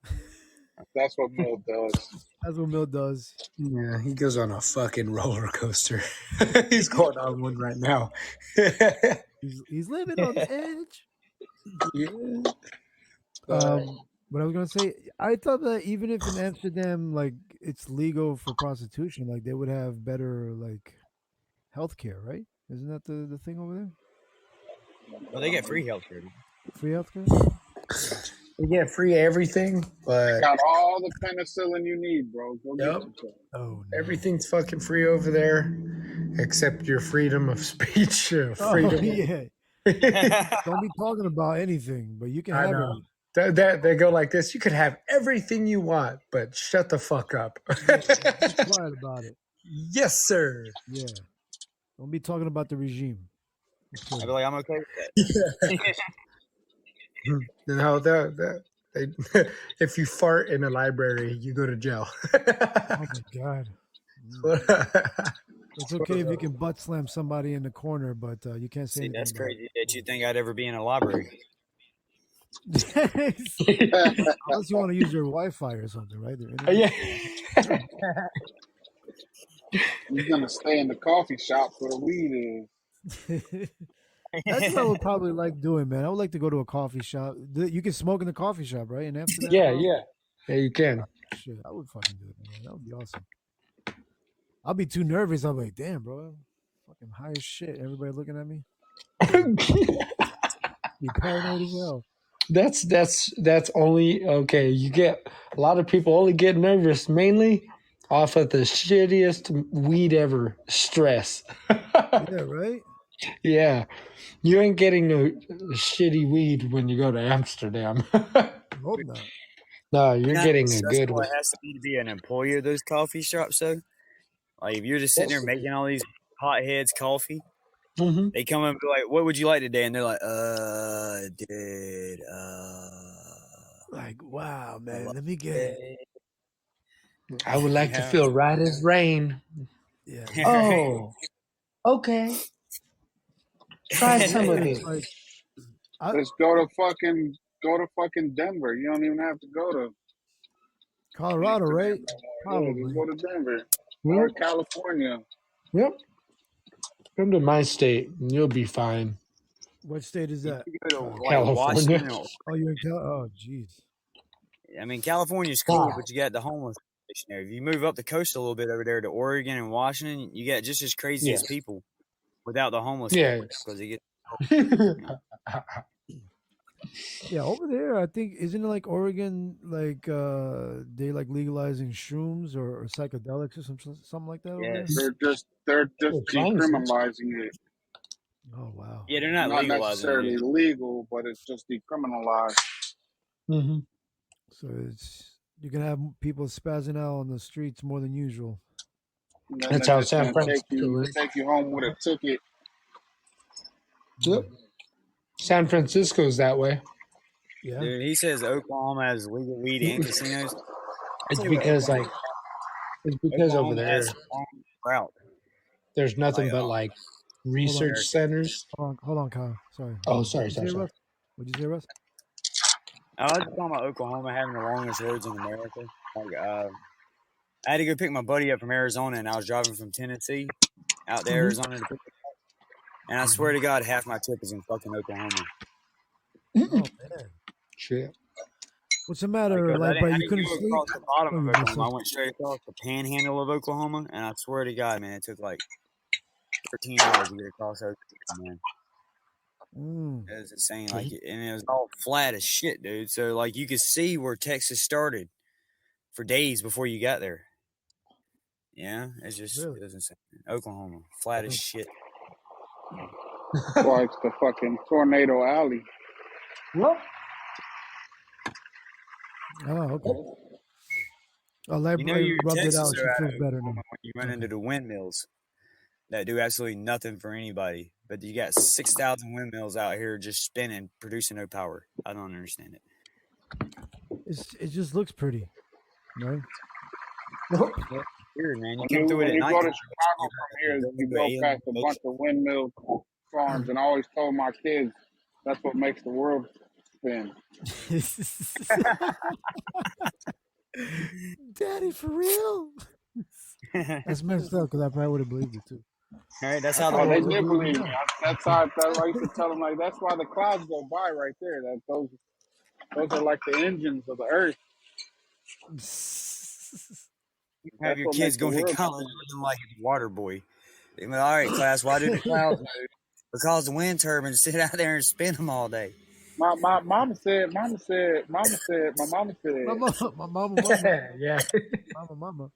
That's what Milk does. That's what Milk does. Yeah, he goes on a fucking roller coaster. He's going on one right now. He's living on the edge. Yeah. But I was gonna say, I thought that even if in Amsterdam, like it's legal for prostitution, like they would have better like healthcare, right? Isn't that the thing over there? Well, they get free healthcare. Free healthcare? You get free everything, but Got all the penicillin you need, bro. Go get Yep. yourself. Oh, everything's fucking free over there, except your freedom of speech. Oh Freedom. yeah. Don't be talking about anything, but you can I have know. it. They go like this. You could have everything you want, but shut the fuck up. Be quiet about it. Yes, sir. Yeah. Don't be talking about the regime. I'd be like, I'm okay with that. No, if you fart in a library, you go to jail. Oh my god. It's okay if you can butt slam somebody in the corner, but you can't say See, anything that's about crazy that you think I'd ever be in a library. it. Unless you want to use their Wi-Fi or something, right? Their internet. He's gonna stay in the coffee shop where the weed is. That's what I would probably like doing, man. I would like to go to a coffee shop. You can smoke in the coffee shop, right? In Amsterdam? Yeah, you can. Shit, I would fucking do it, man. That would be awesome. I'll be too nervous. I'm like, damn, bro. Fucking high as shit. Everybody looking at me. Be paranoid as hell. That's only okay. You get a lot of people only get nervous mainly off of the shittiest weed ever, stress. Yeah, right? Yeah. You ain't getting no shitty weed when you go to Amsterdam. Hope not. No, you're Not getting a stressful good one. it has to be to be an employee of those coffee shops, though. Like, if you're just sitting there making all these hotheads coffee, Mm-hmm. they come up and be like, what would you like today? And they're like, dude, like, wow, man, let me get it. I would like to feel right as rain. Yeah. Oh, okay. Try some of it. Like, let's go to fucking Denver. You don't even have to go to Colorado, right? Probably. Yeah, just go to Denver or California. Yep. Come to my state and you'll be fine. What state is that? California. Oh, you're in California? Oh, jeez. I mean, California's cool, but you got the homeless situation there. If you move up the coast a little bit over there to Oregon and Washington, you got just as crazy as people without the homeless. Yeah. Because they get. Yeah, over there, I think isn't it like Oregon, like they like legalizing shrooms or psychedelics or something like that over there? They're just decriminalizing it. Oh wow. Yeah, they're not legalizing necessarily it. legal, but it's just decriminalized. Mm-hmm. So you can have people spazzing out on the streets more than usual. That's how San Francisco is. Take you home with a ticket. Yep. San Francisco's that way. Yeah. Dude, he says Oklahoma has legal weed and casinos. It's because over there route. There's nothing but like research centers. Hold on, Kyle. Sorry. Oh, sorry. What'd you say, Russ? I was talking about Oklahoma having the longest roads in America. Like, I had to go pick my buddy up from Arizona, and I was driving from Tennessee out to Arizona to pick him up. And I swear to God, half my trip is in fucking Oklahoma. Oh man. Shit. What's the matter? Like, but you couldn't sleep? Across the bottom of Oklahoma. I went straight across the panhandle of Oklahoma, and I swear to God, man, it took like 13 hours to get across Oklahoma, man. It was insane. Like, and it was all flat as shit, dude. So, like, you could see where Texas started for days before you got there. Yeah, it's just it was insane. Oklahoma, flat as shit. Well, it's the fucking Tornado Alley. What? Oh, okay. Oh, You know, you're rubbed Texas, it out. so She feels better now. when you run into the windmills that do absolutely nothing for anybody, but you got 6,000 windmills out here just spinning, producing no power. I don't understand it. It just looks pretty, right? Weird, man. You When came through it at you night. go to Chicago from here, you go past a bunch of windmill farms, and I always told my kids that's what makes the world spin. Daddy, for real? That's messed up because I probably would have believed it too. All right, that's how the they world did believe me. That's why I used to tell them, like, that's why the clouds go by right there. That those are like the engines of the earth. You have your kids going to college looking like a water boy. They're like, all right, class, why do the clouds move? Because the wind turbines sit out there and spin them all day. My mama said, my mama said, My mama. Yeah. Mama.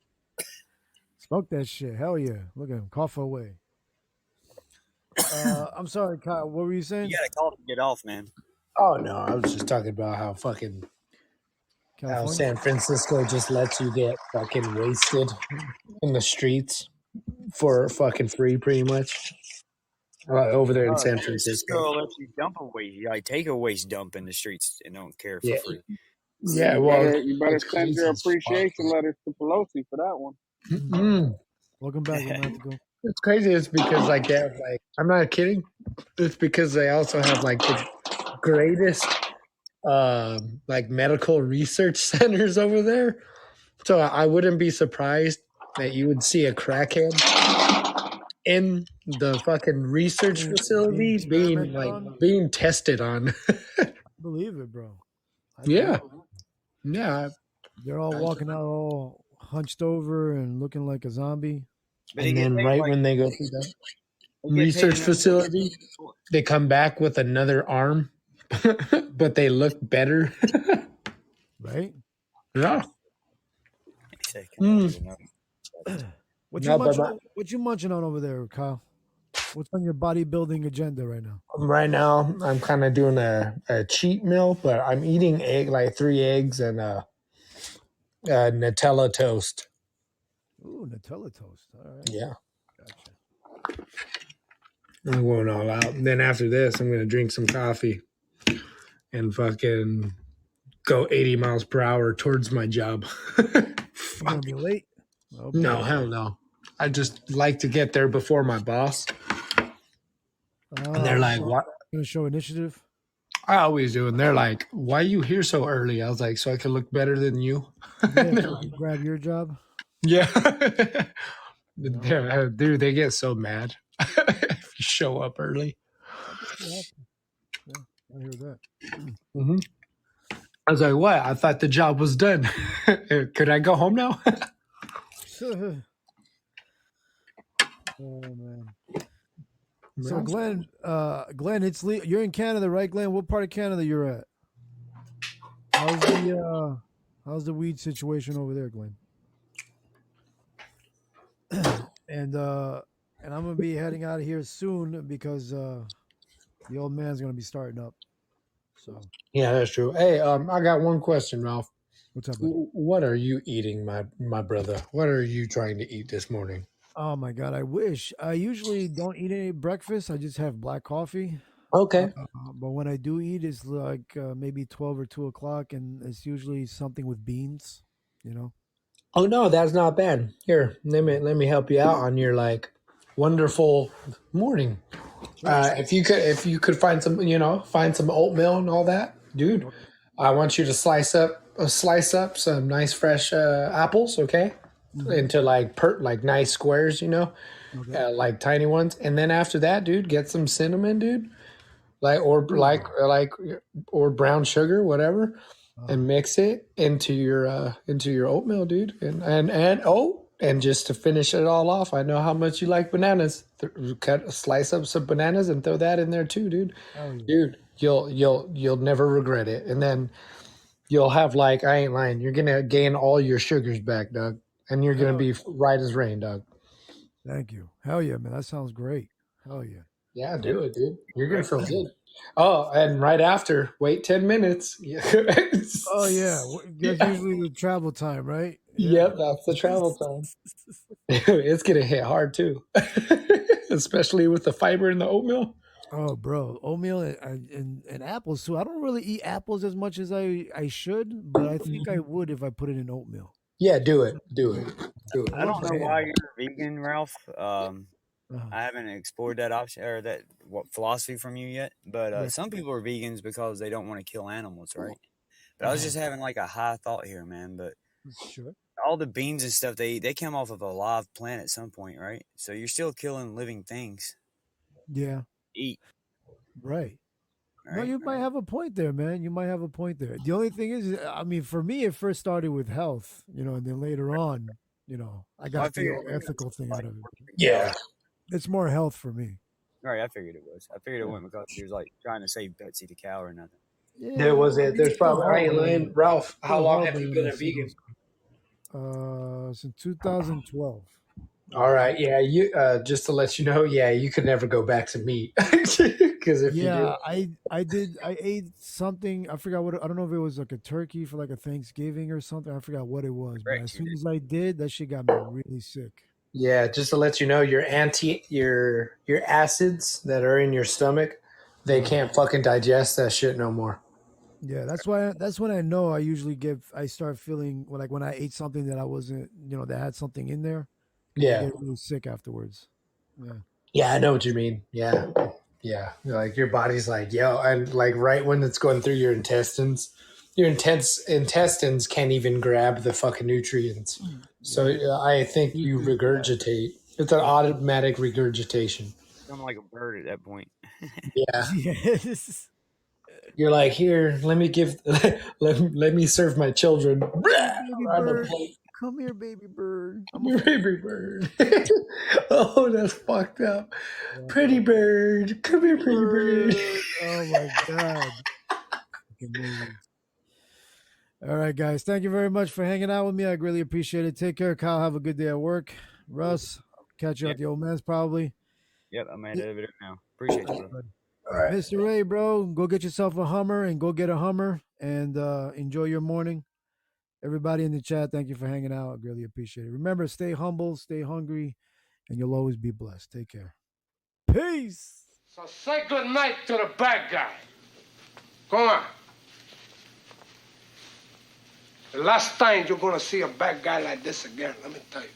Smoke that shit. Hell yeah. Look at him. Cough away. I'm sorry, Kyle. What were you You saying? gotta call to get off, man. Oh no, I was just talking about how California? San Francisco just lets you get fucking wasted in the streets for fucking free, pretty much. Over there in San Francisco. Francisco lets you dump a waste, like take a waste dump in the streets and don't care for Yeah. free. Yeah, well, You better it's send your crazy as fuck. appreciation letters to Pelosi for that one. Welcome back, Romantico. It's crazy. It's because like they have like I'm not kidding. It's because they also have like the greatest like medical research centers over there. So I wouldn't be surprised that you would see a crackhead in the fucking research facilities being tested on. I believe it, bro. Yeah. Yeah. They're all walking out all hunched over and looking like a zombie. And then when they go through that research facility, they come back with another arm, but they look better. Right? Yeah. What you munching on over there, Kyle? What's on your bodybuilding agenda right now? Right now, I'm kind of doing a cheat meal, but I'm eating 3 eggs and Nutella toast. Ooh, Nutella toast. All right. Yeah. Gotcha. I'm going all out. And then after this, I'm going to drink some coffee and fucking go 80 miles per hour towards my job. You're going to be late? Okay. No, hell no. I just like to get there before my boss. And they're like, what? Going to show initiative? I always do. And they're like, why are you here so early? I was like, so I can look better than you. Yeah, like, grab your job? Yeah. Dude, they get so mad if you show up early. Yeah, I hear that. Mm-hmm. I was like, what? I thought the job was done. Could I go home now? Oh, man. So, Glenn, you're in Canada, right, Glenn? What part of Canada you're at? How's the weed situation over there, Glenn? And I'm gonna be heading out of here soon because the old man's gonna be starting up. So yeah, that's true. Hey, I got one question, Ralph. What's up, buddy? What are you eating, my brother? What are you trying to eat this morning? Oh my God, I wish. I usually don't eat any breakfast. I just have black coffee. Okay. But when I do eat, it's like maybe 12 or 2 o'clock, and it's usually something with beans. You know. Oh no, that's not bad. Here, let me help you out on your like wonderful morning. If you could find some oatmeal and all that, dude. I want you to slice up some nice fresh apples, okay, into like nice squares, like tiny ones, and then after that, dude, get some cinnamon, dude, or brown sugar, whatever. And mix it into your oatmeal, dude, and just to finish it all off, I know how much you like bananas. Slice up some bananas and throw that in there too, dude. Oh, yeah. Dude, you'll never regret it, and then you'll have I ain't lying, you're gonna gain all your sugars back, Doug, and you're gonna be right as rain, Doug. Thank you. Hell yeah, man, that sounds great. Hell yeah. Yeah, do it, dude. You're gonna feel good. Oh, and right after, wait 10 minutes. Oh yeah, that's usually the travel time, right? Yep, that's the travel time. It's gonna hit hard too, especially with the fiber in the oatmeal. Oh, bro, oatmeal and apples too. I don't really eat apples as much as I should, but I think I would if I put it in oatmeal. Yeah, do it. I don't know why you're vegan, Ralph. I haven't explored that option or that philosophy from you yet. But some people are vegans because they don't want to kill animals, right? But I was just having like a high thought here, man. But sure, all the beans and stuff they come off of a live plant at some point, right? So you're still killing living things. Yeah. Eat. Right. No, you might have a point there, man. You might have a point there. The only thing is, I mean, for me, it first started with health, and then later on, I got the ethical thing out of it. Yeah. It's more health for me. Right, I figured it was. I figured it wasn't because he was like trying to save Betsy the cow or nothing. There was it. There's It's still probably I hard, ain't man. lying. Ralph, how Still long hard have you believing been I a see vegan? those. Since 2012. All right, yeah, you just to let you know, yeah, you could never go back to meat because if you do, Yeah, I did. I ate something. I forgot what. I don't know if it was like a turkey for like a Thanksgiving or something. I forgot what it was. But as Correct, you soon did. as I did, that shit got me really sick. yeah, just to let you know, your acids that are in your stomach, they Right. can't fucking digest that shit no more. Yeah, that's why. That's when I know I usually get. I start feeling like when I ate something that I wasn't, that had something in there, because I Yeah, get really sick afterwards. Yeah. yeah, I know what you mean. Yeah, yeah, like your body's like, yo, and like right when it's going through your intense intestines can't even grab the fucking nutrients. So Yeah. I think you Usually, regurgitate. It's an yeah. automatic regurgitation. I'm like a bird at that point. Yeah. Yes. You're like, here, let me give, let me serve my children Here, baby on the bird. plate. Come here, baby bird. I'm a Your baby bird. Oh, that's fucked up. Pretty bird. Come here, pretty bird. bird. Oh my god. Fucking movies. All right, guys. Thank you very much for hanging out with me. I really appreciate it. Take care, Kyle. Have a good day at work. Russ, I'll catch you Yep, at the old man's probably. yep, I'm at it over there now. Appreciate you, bro. All right. Mr. Ray, bro, go get yourself a Hummer and go get a Hummer and enjoy your morning. Everybody in the chat, thank you for hanging out. I really appreciate it. Remember, stay humble, stay hungry, and you'll always be blessed. Take care. Peace. So say good night to the bad guy. Come on. The last time you're gonna see a bad guy like this again, let me tell you.